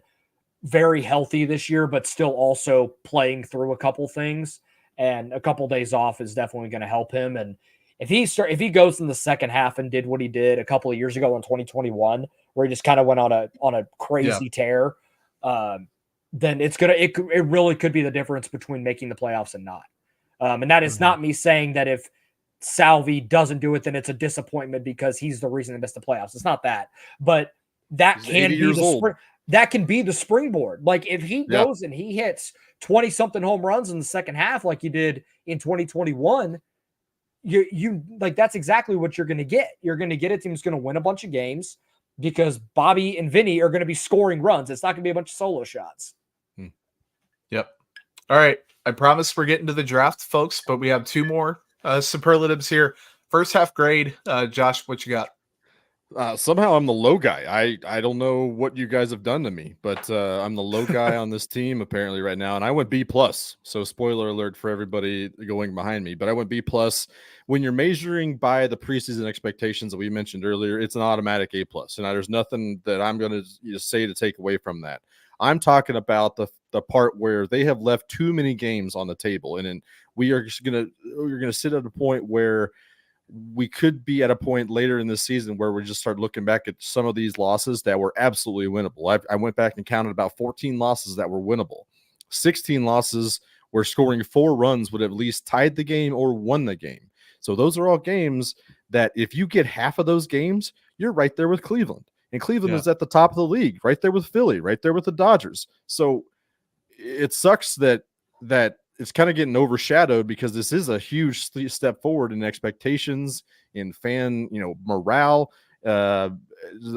very healthy this year, but still also playing through a couple things. And a couple days off is definitely going to help him. And if he goes in the second half and did what he did a couple of years ago in 2021, where he just kind of went on a crazy tear, then it really could be the difference between making the playoffs and not. And that is not me saying that if Salvi doesn't do it, then it's a disappointment because he's the reason they missed the playoffs. It's not that, but that can be that can be the springboard. Like if he goes and he hits 20 something home runs in the second half, like he did in 2021, you like, that's exactly what you're going to get. You're going to get a team who's going to win a bunch of games because Bobby and Vinny are going to be scoring runs. It's not going to be a bunch of solo shots. Yep. All right. I promise we're getting to the draft, folks, but we have two more superlatives here. First half grade. Josh, what you got? Somehow I'm the low guy. I don't know what you guys have done to me, but I'm the low guy on this team apparently right now, and I went B+. So spoiler alert for everybody going behind me, but I went B+. When you're measuring by the preseason expectations that we mentioned earlier, it's an automatic A+. And there's nothing that I'm going to say to take away from that. I'm talking about the part where they have left too many games on the table, and then we're going to sit at a point where we could be at a point later in the season where we just start looking back at some of these losses that were absolutely winnable. I went back and counted about 14 losses that were winnable. 16 losses where scoring 4 runs would have at least tied the game or won the game. So those are all games that if you get half of those games, you're right there with Cleveland. And Cleveland is at the top of the league, right there with Philly, right there with the Dodgers. So it sucks that it's kind of getting overshadowed because this is a huge step forward in expectations, in fan, morale, the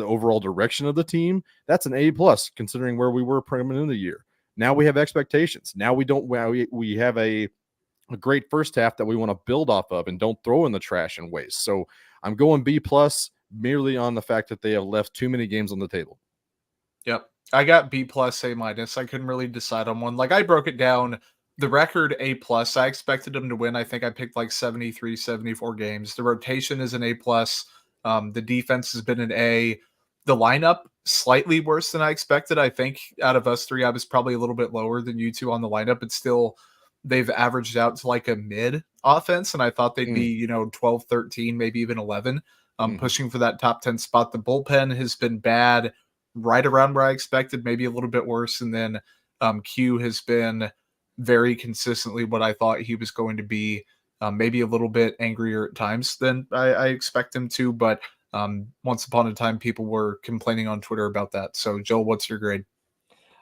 overall direction of the team. That's an A+ considering where we were coming into the year. Now we have expectations. Now we have a great first half that we want to build off of and don't throw in the trash and waste. So I'm going B+ merely on the fact that they have left too many games on the table. Yep. I got B+, A-. I couldn't really decide on one. Like, I broke it down. The record A+. I expected them to win. I think I picked like 73, 74 games. The rotation is an A+. The defense has been an A. The lineup, slightly worse than I expected. I think out of us three, I was probably a little bit lower than you two on the lineup, but still they've averaged out to like a mid offense. And I thought they'd be, 12, 13, maybe even 11, pushing for that top 10 spot. The bullpen has been bad, right around where I expected, maybe a little bit worse. And then Q has been very consistently what I thought he was going to be, maybe a little bit angrier at times than I expect him to. But once upon a time, people were complaining on Twitter about that. So, Joel, what's your grade?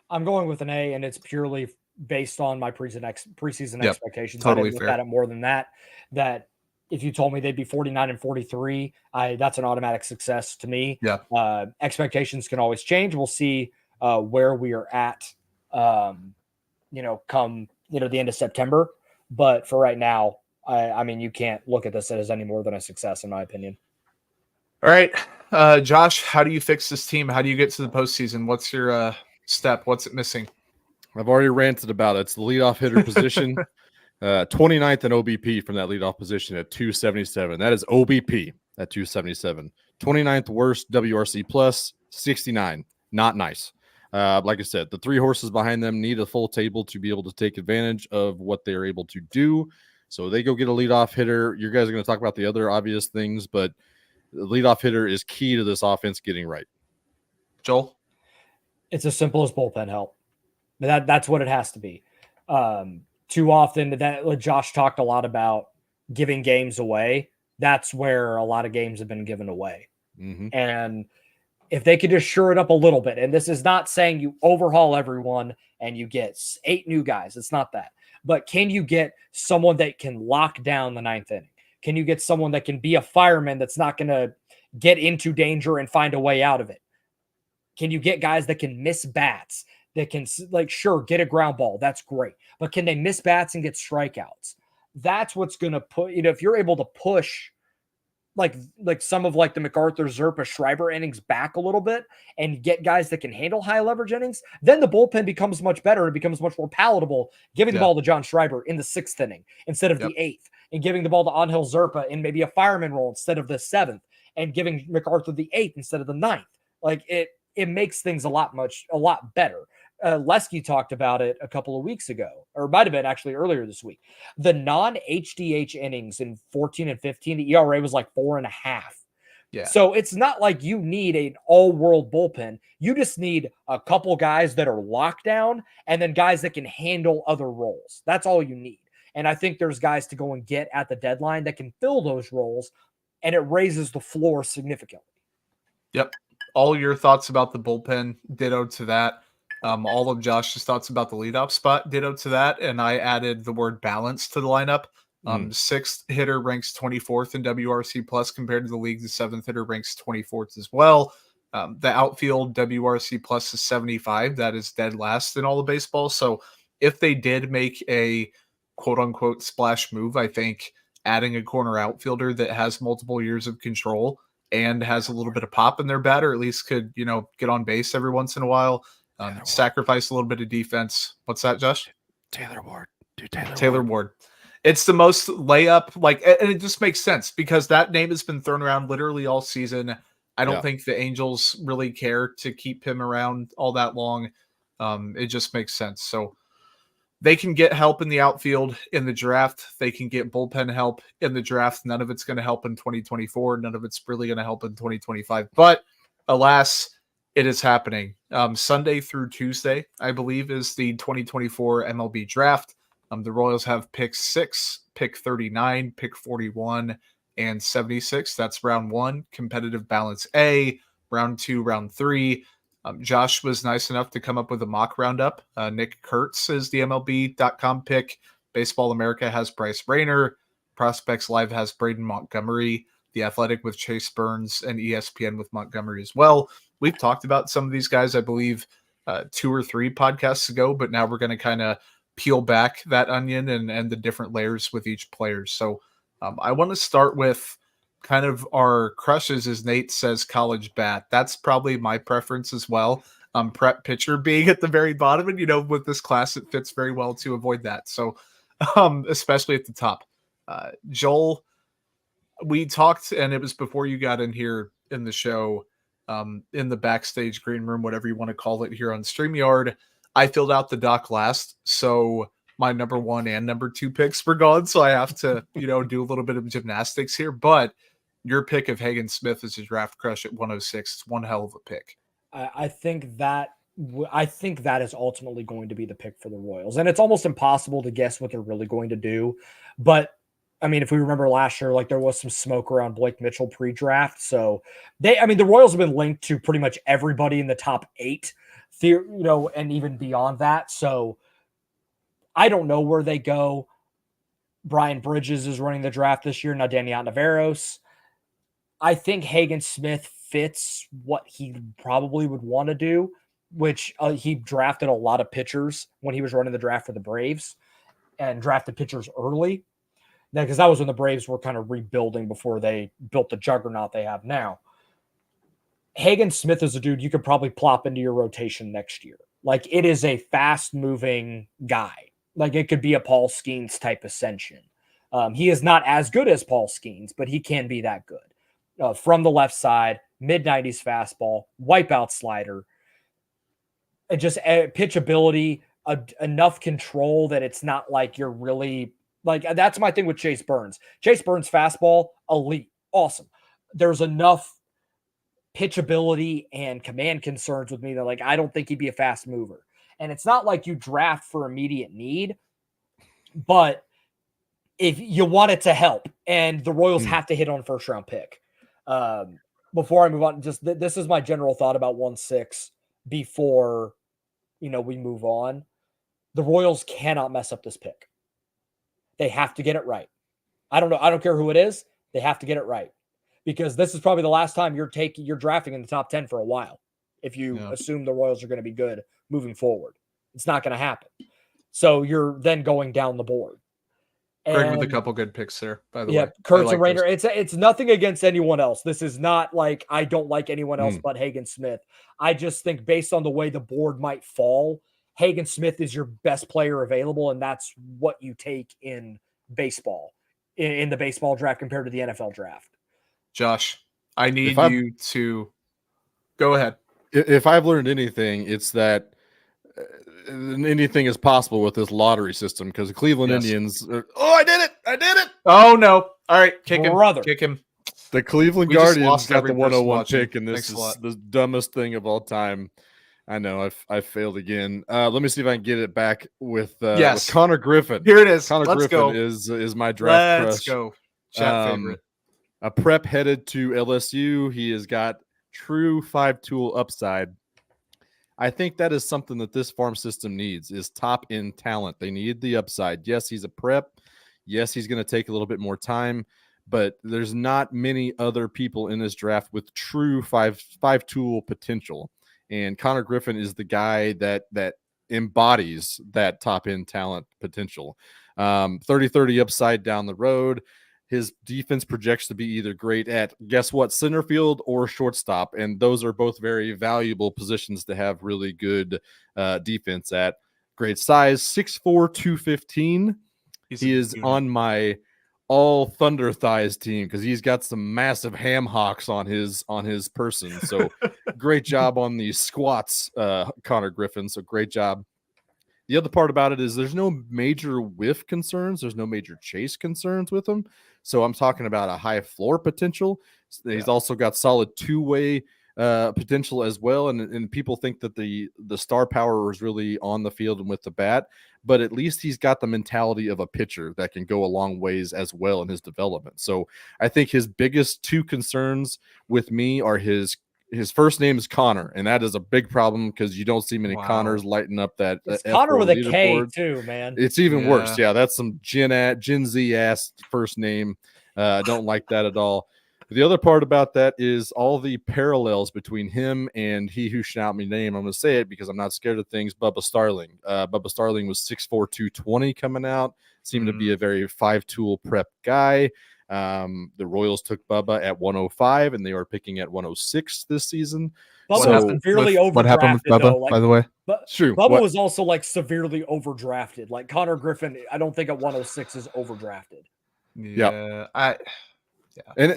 I'm going with an A, and it's purely based on my preseason expectations. Totally I didn't fair. look at it more than that. That if you told me they'd be 49 and 43, that's an automatic success to me. Yeah. Expectations can always change. We'll see where we are at, come the end of September. But for right now, I mean, you can't look at this as any more than a success, in my opinion. All right, Josh, how do you fix this team? How do you get to the postseason? What's your step? What's it missing? I've already ranted about it. It's the leadoff hitter position. 29th in OBP from that leadoff position at 277. That is OBP at 277. 29th worst WRC plus 69. Not nice. Like I said, the 3 horses behind them need a full table to be able to take advantage of what they're able to do. So they go get a leadoff hitter. You guys are going to talk about the other obvious things, but the leadoff hitter is key to this offense getting right. Joel? It's as simple as bullpen help. That's what it has to be. Too often, that Josh talked a lot about giving games away. That's where a lot of games have been given away. Mm-hmm. And if they could just shore it up a little bit, and this is not saying you overhaul everyone and you get 8 new guys. It's not that. But can you get someone that can lock down the 9th inning? Can you get someone that can be a fireman that's not going to get into danger and find a way out of it? Can you get guys that can miss bats, that can, sure, get a ground ball? That's great. But can they miss bats and get strikeouts? That's what's going to put, if you're able to push like some of the MacArthur, Zerpa, Schreiber innings back a little bit and get guys that can handle high leverage innings, then the bullpen becomes much better and it becomes much more palatable, giving the ball to John Schreiber in the 6th inning instead of the 8th, and giving the ball to Angel Zerpa in maybe a fireman role instead of the 7th, and giving MacArthur the 8th instead of the 9th. It makes things a lot better. Lesky talked about it a couple of weeks ago, or it might have been actually earlier this week. The non-HDH innings in 14 and 15, the ERA was like 4.5. Yeah. So it's not like you need an all-world bullpen. You just need a couple guys that are locked down and then guys that can handle other roles. That's all you need. And I think there's guys to go and get at the deadline that can fill those roles, and it raises the floor significantly. Yep. All your thoughts about the bullpen, ditto to that. All of Josh's thoughts about the leadoff spot, ditto to that. And I added the word balance to the lineup. 6th hitter ranks 24th in WRC plus compared to the league. The 7th hitter ranks 24th as well. The outfield WRC plus is 75. That is dead last in all of baseball. So if they did make a quote unquote splash move, I think adding a corner outfielder that has multiple years of control and has a little bit of pop in their bat, or at least could, get on base every once in a while, sacrifice a little bit of defense. What's that, Josh? Taylor Ward. Taylor Ward. It's the most layup, and it just makes sense because that name has been thrown around literally all season. I don't think the Angels really care to keep him around all that long. It just makes sense. So they can get help in the outfield in the draft. They can get bullpen help in the draft. None of it's going to help in 2024. None of it's really going to help in 2025. But alas, it is happening. Sunday through Tuesday, I believe, is the 2024 MLB draft. The Royals have pick 6, pick 39, pick 41, and 76. That's round 1. Competitive balance A. Round 2, round 3. Josh was nice enough to come up with a mock roundup. Nick Kurtz is the MLB.com pick. Baseball America has Bryce Rayner. Prospects Live has Braden Montgomery. The Athletic with Chase Burns, and ESPN with Montgomery as well. We've talked about some of these guys, I believe, 2 or 3 podcasts ago, but now we're going to kind of peel back that onion and the different layers with each player. So I want to start with kind of our crushes, as Nate says, college bat. That's probably my preference as well. Prep pitcher being at the very bottom, and with this class, it fits very well to avoid that. So especially at the top. Joel, we talked, and it was before you got in here in the show, in the backstage green room, whatever you want to call it here on StreamYard. I filled out the doc last, so my number 1 and number 2 picks were gone. So I have to, do a little bit of gymnastics here. But your pick of Hagen Smith as a draft crush at 106 is one hell of a pick. I think that is ultimately going to be the pick for the Royals, and it's almost impossible to guess what they're really going to do. But I mean, if we remember last year, like there was some smoke around Blake Mitchell pre-draft. So the Royals have been linked to pretty much everybody in the top 8, and even beyond that. So I don't know where they go. Brian Bridges is running the draft this year. Now Daniel Navarros. I think Hagen Smith fits what he probably would want to do, which he drafted a lot of pitchers when he was running the draft for the Braves and drafted pitchers early. Because that was when the Braves were kind of rebuilding before they built the juggernaut they have now. Hagen Smith is a dude you could probably plop into your rotation next year. Like, it is a fast-moving guy. Like, it could be a Paul Skeens type ascension. He is not as good as Paul Skeens, but he can be that good. From the left side, mid-90s fastball, wipeout slider, and just pitch ability, enough control that it's not like you're really... Like, that's my thing with Chase Burns. Chase Burns' fastball, elite, awesome. There's enough pitchability and command concerns with me that, like, I don't think he'd be a fast mover. And it's not like you draft for immediate need, but if you want it to help, and the Royals have to hit on first-round pick. Before I move on, just this is my general thought about 1-6 before, we move on. The Royals cannot mess up this pick. They have to get it right. I don't know. I don't care who it is. They have to get it right, because this is probably the last time you're drafting in the top 10 for a while. If you assume the Royals are going to be good moving forward, it's not going to happen. So you're then going down the board. Greg with a couple good picks there, by the way. Yeah, Kurtz and Rayner. It's nothing against anyone else. This is not like I don't like anyone else but Hagen Smith. I just think based on the way the board might fall, Hagen Smith is your best player available, and that's what you take in baseball, in the baseball draft compared to the NFL draft. Josh, I need you to go ahead. If I've learned anything, it's that anything is possible with this lottery system, because the Cleveland Indians I did it. Oh, no. All right, kick him. The Cleveland Guardians got the 101 pick, and this is the dumbest thing of all time. I know I failed again. Let me see if I can get it back with Connor Griffin. Here it is. Connor Griffin is my draft crush. Let's go. Chat favorite. A prep headed to LSU. He has got true 5-tool upside. I think that is something that this farm system needs, is top end talent. They need the upside. Yes, he's a prep. Yes, he's going to take a little bit more time, but there's not many other people in this draft with true five-tool potential. And Connor Griffin is the guy that embodies that top-end talent potential. 30-30 upside down the road. His defense projects to be either great at, guess what, center field or shortstop, and those are both very valuable positions to have really good defense at. Great size, 6'4", 215. He is on my all Thunder Thighs team because he's got some massive ham hocks on his person. So great job on the squats, Connor Griffin. So great job. The other part about it is there's no major whiff concerns. There's no major chase concerns with him. So I'm talking about a high floor potential. He's also got solid two-way potential as well. And people think that the star power is really on the field and with the bat. but at least he's got the mentality of a pitcher that can go a long ways as well in his development. So I think his biggest two concerns with me are his first name is Connor, and that is a big problem because you don't see many Connors lighting up that it's Connor with a K too, man. It's even worse. Yeah, that's some Gen Z ass first name. I don't like that at all. The other part about that is all the parallels between him and he who shout me name. I'm going to say it because I'm not scared of things. Bubba Starling. Bubba Starling was 6'4", 220 coming out. Seemed to be a very 5-tool prep guy. The Royals took Bubba at 105, and they are picking at 106 this season. Bubba was severely overdrafted. What happened with Bubba, though, by the way? Bubba was also like severely overdrafted. Like Connor Griffin, I don't think at 106 is overdrafted. Yeah. And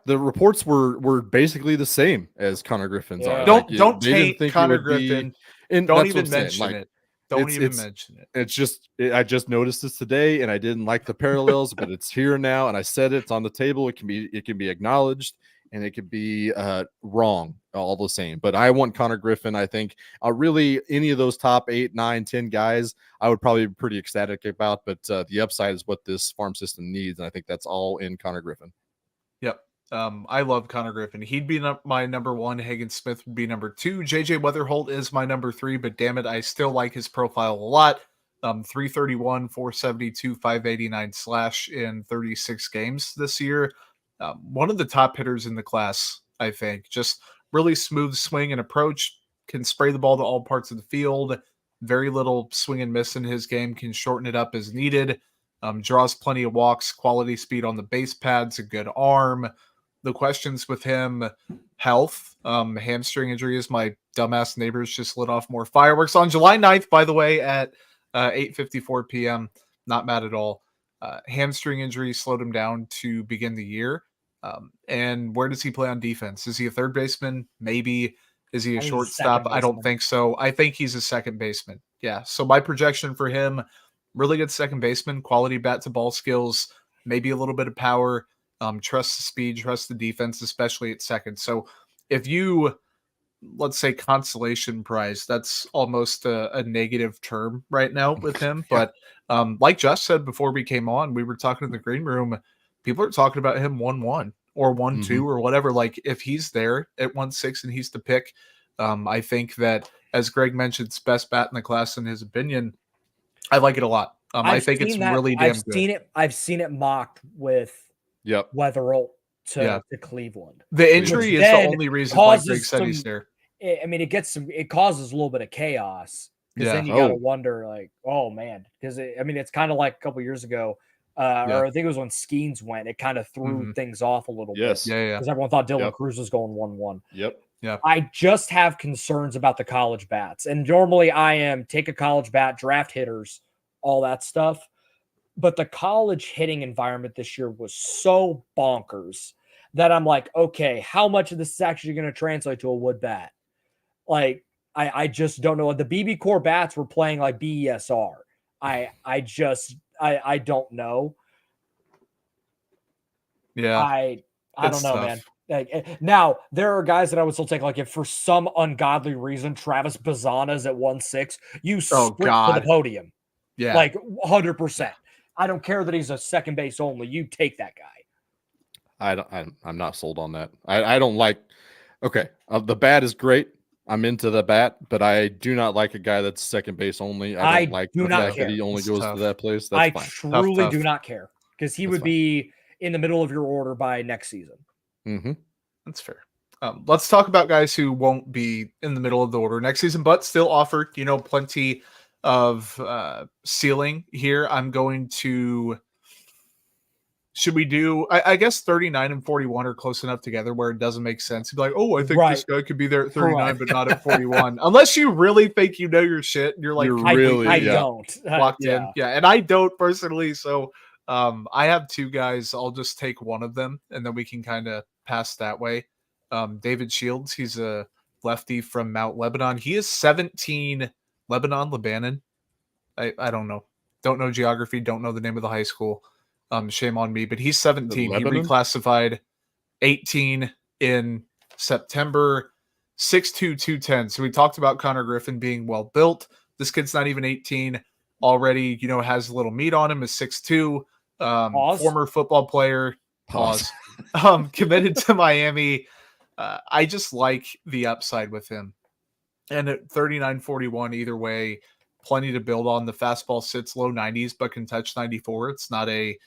the reports were basically the same as Connor Griffin's are. Don't taint Connor Griffin. And don't even mention it. Don't even mention it. It's just I just noticed this today, and I didn't like the parallels, but it's here now, and I said it's on the table. It can be acknowledged, and it could be wrong all the same. But I want Connor Griffin. I think really any of those top 8, 9, 10 guys, I would probably be pretty ecstatic about. But the upside is what this farm system needs, and I think that's all in Connor Griffin. Yep. I love Connor Griffin. He'd be my number 1. Hagen Smith would be number 2. JJ Weatherholt is my number 3, but damn it, I still like his profile a lot. 331, 472, 589 slash in 36 games this year. One of the top hitters in the class, I think. Just really smooth swing and approach. Can spray the ball to all parts of the field. Very little swing and miss in his game. Can shorten it up as needed. Draws plenty of walks, quality speed on the base pads, a good arm. The questions with him, health, hamstring injuries. My dumbass neighbors just lit off more fireworks on July 9th, by the way, at 8:54 p.m. Not mad at all. Hamstring injury slowed him down to begin the year. And where does he play on defense? Is he a third baseman? Maybe. Is he a shortstop? I don't think so. I think he's a second baseman. Yeah. So my projection for him, really good second baseman, quality bat to ball skills, maybe a little bit of power, trust the speed, trust the defense, especially at second. So if you, let's say consolation prize, that's almost a negative term right now with him. But like Josh said before we came on, we were talking in the green room, people are talking about him 1-1 or 1-2 or whatever. Like if he's there at 1-6 and he's the pick, I think that, as Greg mentioned, it's best bat in the class in his opinion. I like it a lot. I think it's really damn good. I've seen it mocked with Weatherholt to Cleveland. The injury is the only reason why Greg said he's there. I mean, it causes a little bit of chaos because then you got to wonder, like, oh man, because it's kind of like a couple years ago, or I think it was when Skeens went. It kind of threw things off a little bit. Because everyone thought Dylan Cruz was going 1-1. Yeah. I just have concerns about the college bats. And normally take a college bat, draft hitters, all that stuff. But the college hitting environment this year was so bonkers that I'm like, okay, how much of this is actually going to translate to a wood bat? Like, I just don't know. The BB Core bats were playing like BESR. I don't know. Yeah. I don't know, man. Like, now there are guys that I would still take. Like if for some ungodly reason Travis Bazana's at 1-6, you sprint to the podium. Yeah, like 100%. I don't care that he's a second base only. You take that guy. I'm not sold on that. I don't like. Okay, the bat is great. I'm into the bat, but I do not like a guy that's second base only. I don't like the fact that he only goes to that place. That's fine. Truly do not care because he would be in the middle of your order by next season. That's fair. Let's talk about guys who won't be in the middle of the order next season, but still offer, plenty of ceiling here. I'm going to. Should we do? I guess 39 and 41 are close enough together where it doesn't make sense to be like, oh, I think this guy could be there at 39, but not at 41. Unless you really think you know your shit, and you're like, I don't locked in. Yeah, and I don't personally. So I have two guys. I'll just take one of them, and then we can kind of pass that way. David Shields, he's a lefty from Mount Lebanon. He is 17. Lebanon. I don't know. Don't know geography. Don't know the name of the high school. Shame on me, but he's 17. He reclassified 18 in September, 6'2", 210. So we talked about Connor Griffin being well built. This kid's not even 18. already, has a little meat on him, is 6'2", Pause. former football player, Pause. committed to Miami. I just like the upside with him. And at 39-41, either way, plenty to build on. The fastball sits low 90s, but can touch 94. It's not a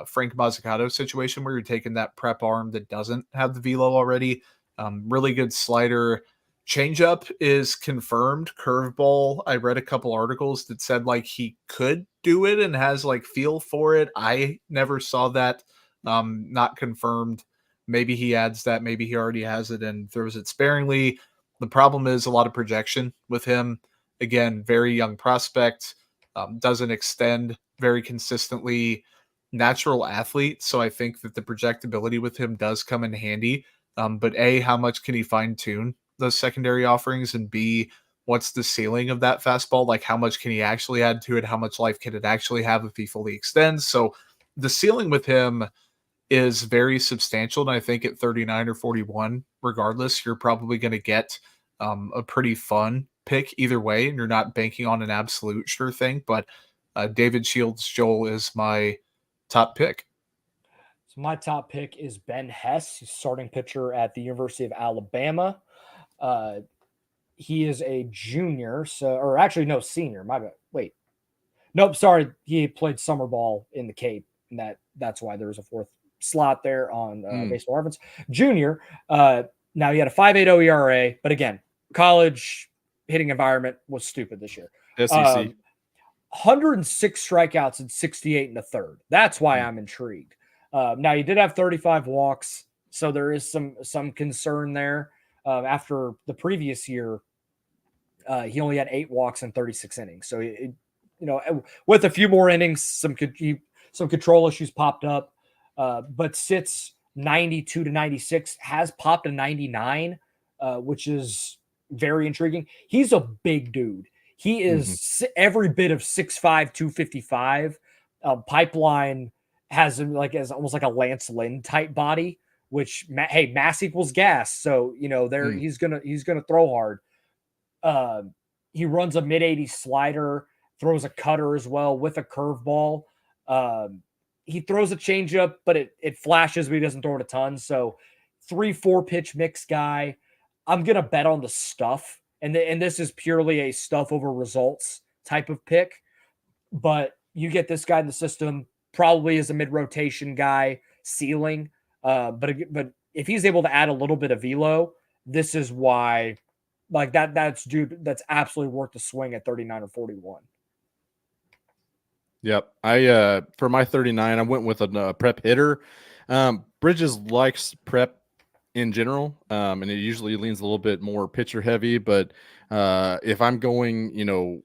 Frank Mazzucato situation where you're taking that prep arm that doesn't have the velo already. Really good slider. Changeup is confirmed. Curveball, I read a couple articles that said like he could do it and has like feel for it. I never saw that. Not confirmed. Maybe he adds that. Maybe he already has it and throws it sparingly. The problem is a lot of projection with him. Again, very young prospect, doesn't extend very consistently, natural athlete. So I think that the projectability with him does come in handy. But A, how much can he fine tune those secondary offerings? And B, what's the ceiling of that fastball? Like how much can he actually add to it? How much life can it actually have if he fully extends? So the ceiling with him is very substantial. And I think at 39 or 41, regardless, you're probably going to get a pretty fun pick either way. And you're not banking on an absolute sure thing. But David Shields Joel is my top pick. So my top pick is Ben Hess. He's starting pitcher at the University of Alabama. He is a junior, or actually no, senior. My bad. Wait, nope, sorry. He played summer ball in the Cape, and that's why there's a fourth slot there on Baseball Reference. Junior. Now he had a 5.80 ERA, but again, college hitting environment was stupid this year. SEC. 106 strikeouts and 68 in the third. That's why I'm intrigued. Now he did have 35 walks, so there is some concern there. After the previous year, he only had 8 walks in 36 innings. So with a few more innings, some control issues popped up, but sits 92 to 96, has popped a 99, which is very intriguing. He's a big dude. He is every bit of 6'5", 255. Pipeline has him as almost like a Lance Lynn type body, which mass equals gas. So, he's gonna throw hard. He runs a mid-80s slider, throws a cutter as well with a curveball. He throws a changeup, but it flashes, but he doesn't throw it a ton. So 3-4 pitch mix guy. I'm going to bet on the stuff. And this is purely a stuff over results type of pick. But you get this guy in the system, probably as a mid-rotation guy, ceiling. But if he's able to add a little bit of velo, this is why that's absolutely worth the swing at 39 or 41. Yep. I for my 39, I went with a prep hitter. Bridges likes prep in general, and it usually leans a little bit more pitcher heavy. But if I'm going,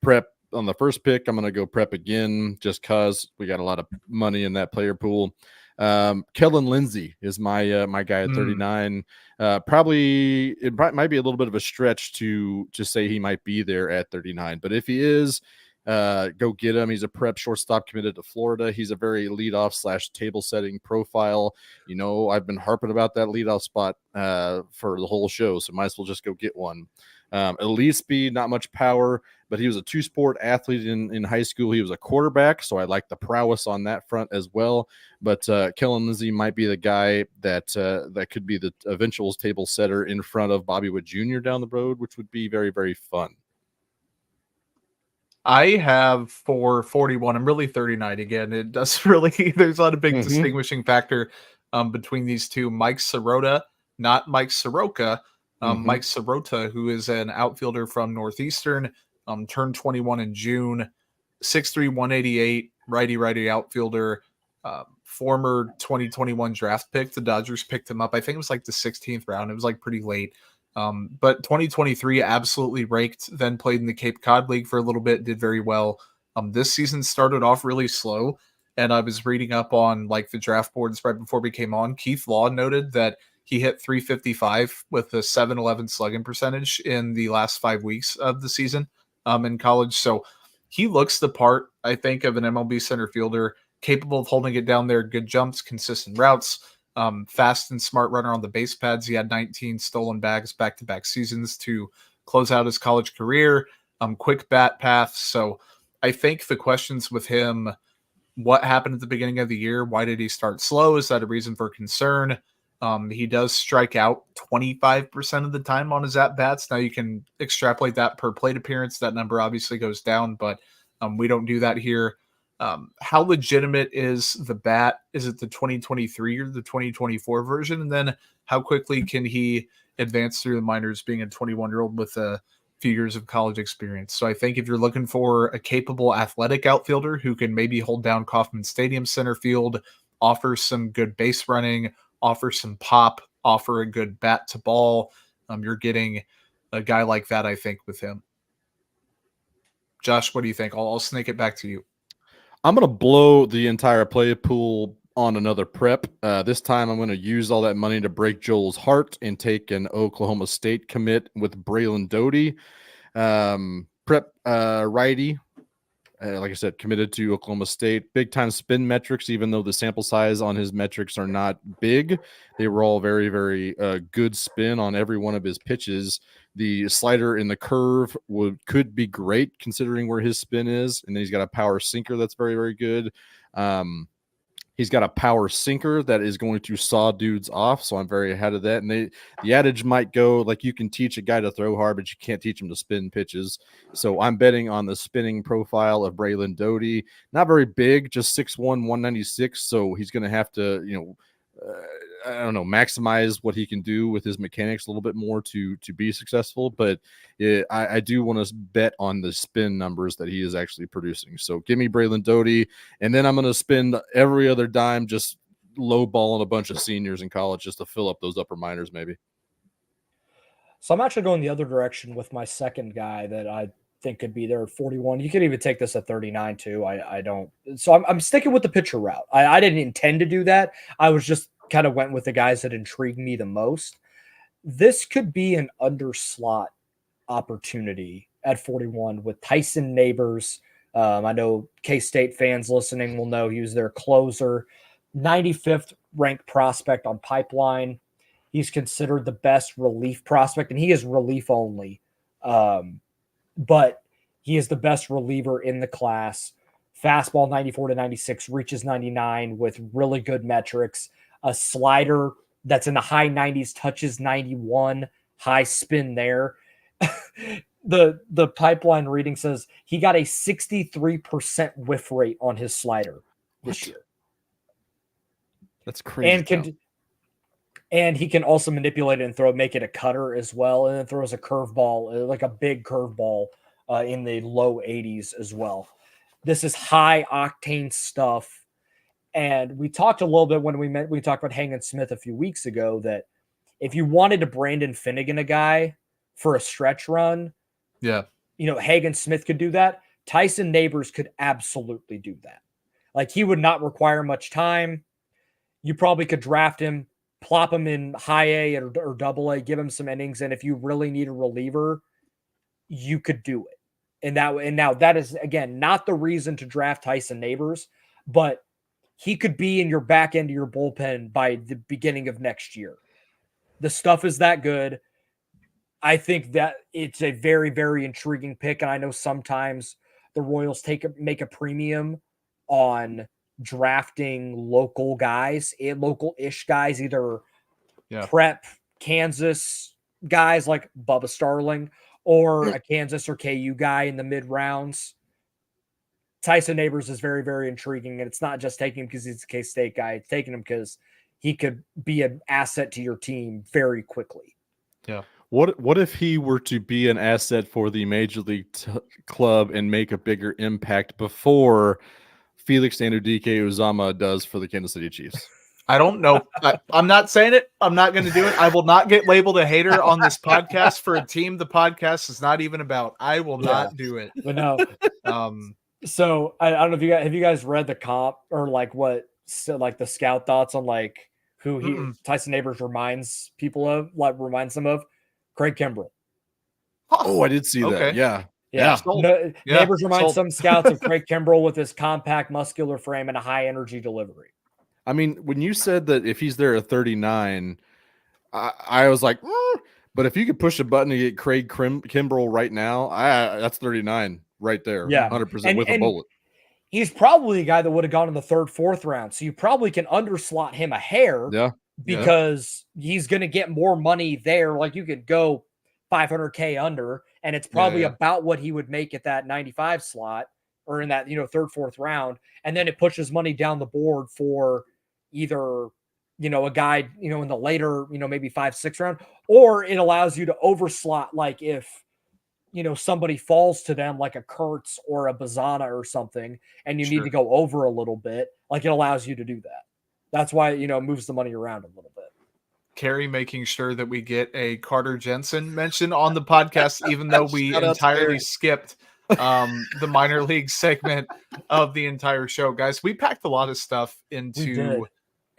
prep on the first pick, I'm going to go prep again just because we got a lot of money in that player pool. Kellen Lindsay is my guy at 39. Probably it might be a little bit of a stretch to say he might be there at 39, but if he is, go get him. He's a prep shortstop committed to Florida. He's a very leadoff / table setting profile. I've been harping about that leadoff spot for the whole show, so might as well just go get one. Elite speed, not much power, but he was a 2-sport athlete in high school. He was a quarterback, so I like the prowess on that front as well. But Kellen Lindsay might be the guy that could be the eventual table setter in front of Bobby Wood Jr. down the road, which would be very, very fun. I have for 41. I'm really 39 again. It does really, there's not a big distinguishing factor between these two. Mike Serota, not Mike Soroka. Mike Serota, who is an outfielder from Northeastern, turned 21 in June, 6'3", 188, righty outfielder, former 2021 draft pick. The Dodgers picked him up. I think it was like the 16th round. It was like pretty late. But 2023 absolutely raked, then played in the Cape Cod League for a little bit, did very well. This season started off really slow, and I was reading up on like the draft boards right before we came on. Keith Law noted that he hit 355 with a 711 slugging percentage in the last 5 weeks of the season in college. So he looks the part, I think, of an MLB center fielder, capable of holding it down there, good jumps, consistent routes. Fast and smart runner on the base pads. He had 19 stolen bags back-to-back seasons to close out his college career. Quick bat path. So I think the questions with him, what happened at the beginning of the year? Why did he start slow? Is that a reason for concern? He does strike out 25% of the time on his at-bats. Now you can extrapolate that per plate appearance. That number obviously goes down, but we don't do that here. How legitimate is the bat? Is it the 2023 or the 2024 version? And then how quickly can he advance through the minors being a 21-year-old with a few years of college experience? So I think if you're looking for a capable athletic outfielder who can maybe hold down Kauffman Stadium center field, offer some good base running, offer some pop, offer a good bat to ball, you're getting a guy like that, I think, with him. Josh, what do you think? I'll snake it back to you. I'm going to blow the entire play pool on another prep. This time I'm going to use all that money to break Joel's heart and take an Oklahoma State commit with Braylon Doty. Prep righty. Like I said, committed to Oklahoma State. Big time spin metrics, even though the sample size on his metrics are not big. They were all very, very good spin on every one of his pitches. The slider in the curve could be great considering where his spin is. And then he's got a power sinker that's very, very good. He's got a power sinker that is going to saw dudes off, so I'm very ahead of that. And the adage might go like you can teach a guy to throw hard, but you can't teach him to spin pitches. So I'm betting on the spinning profile of Braylon Doty. Not very big, just 6'1", 196. So he's going to have to, maximize what he can do with his mechanics a little bit more to be successful. But I do want to bet on the spin numbers that he is actually producing. So give me Braylon Doty, and then I'm going to spend every other dime just lowballing a bunch of seniors in college just to fill up those upper minors maybe. So I'm actually going the other direction with my second guy that I think could be there at 41. You could even take this at 39 too. I don't. So I'm sticking with the pitcher route. I didn't intend to do that. I was just kind of went with the guys that intrigued me the most. This could be an underslot opportunity at 41 with Tyson Neighbors. I know K-State fans listening will know he was their closer, 95th ranked prospect on Pipeline. He's considered the best relief prospect, and he is relief only. But he is the best reliever in the class. Fastball 94 to 96, reaches 99 with really good metrics. A slider that's in the high 90s, touches 91, high spin there. The Pipeline reading says he got a 63% whiff rate on his slider this year. That's crazy. And he can also manipulate it and make it a cutter as well. And then throws a curveball, like a big curveball in the low 80s as well. This is high octane stuff. And we talked a little bit when we talked about Hagen Smith a few weeks ago that if you wanted to Brandon Finnegan a guy for a stretch run, Hagen Smith could do that. Tyson Neighbors could absolutely do that. Like, he would not require much time. You probably could draft him, plop him in high A or double A, give him some innings. And if you really need a reliever, you could do it. And now that is, again, not the reason to draft Tyson Neighbors, but he could be in your back end of your bullpen by the beginning of next year. The stuff is that good. I think that it's a very, very intriguing pick. And I know sometimes the Royals make a premium on drafting local guys, local-ish guys, either prep Kansas guys like Bubba Starling or a Kansas or KU guy in the mid rounds. Tyson Neighbors is very, very intriguing, and it's not just taking him because he's a K-State guy. It's taking him because he could be an asset to your team very quickly. Yeah. What if he were to be an asset for the Major League club and make a bigger impact before Felix Anudike-Uzama does for the Kansas City Chiefs? I don't know. I'm not saying it. I'm not going to do it. I will not get labeled a hater on this podcast for a team the podcast is not even about. I will not do it. But no. So I don't know if have you guys read the comp or the scout thoughts on like who Tyson Neighbors reminds them of? Craig Kimbrell. Oh, I did see that. Yeah. Neighbors reminds some scouts of Craig Kimbrell with his compact muscular frame and a high energy delivery. I mean, when you said that if he's there at 39, I was like, but if you could push a button to get Craig Kimbrell right now, that's 39 right there. Yeah. 100% with a bullet. He's probably a guy that would have gone in the 3rd, 4th round. So you probably can underslot him a hair because he's going to get more money there. Like you could go $500K under, and it's probably about what he would make at that 95 slot or in that, 3rd, 4th round. And then it pushes money down the board for either, a guy, in the later, maybe 5, 6 round, or it allows you to overslot. Like if, somebody falls to them like a Kurtz or a Bazana or something, and you need to go over a little bit, like it allows you to do that. That's why, it moves the money around a little bit. Carrie making sure that we get a Carter Jensen mention on the podcast, even though we entirely skipped the minor league segment of the entire show. Guys, we packed a lot of stuff into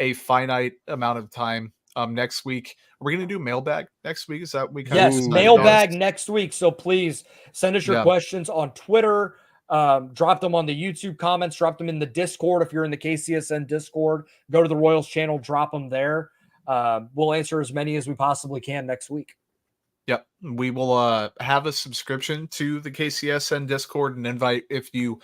a finite amount of time. Next week, are we going to do mailbag next week? Is that we kind of mailbag next week? So please send us your questions on Twitter. Drop them on the YouTube comments. Drop them in the Discord if you're in the KCSN Discord. Go to the Royals channel. Drop them there. We'll answer as many as we possibly can next week. Yep, we will have a subscription to the KCSN Discord and invite if you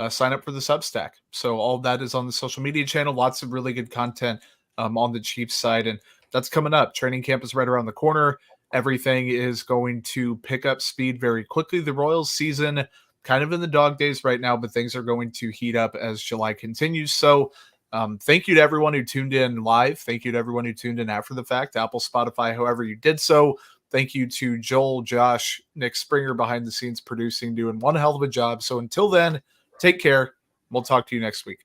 sign up for the Substack. So all of that is on the social media channel. Lots of really good content on the Chiefs side, and that's coming up. Training camp is right around the corner. Everything is going to pick up speed very quickly. The Royals season kind of in the dog days right now, but things are going to heat up as July continues. So thank you to everyone who tuned in live. Thank you to everyone who tuned in after the fact, Apple, Spotify, however you did so. Thank you to Joel, Josh, Nick Springer behind the scenes producing, doing one hell of a job. So until then, take care. We'll talk to you next week.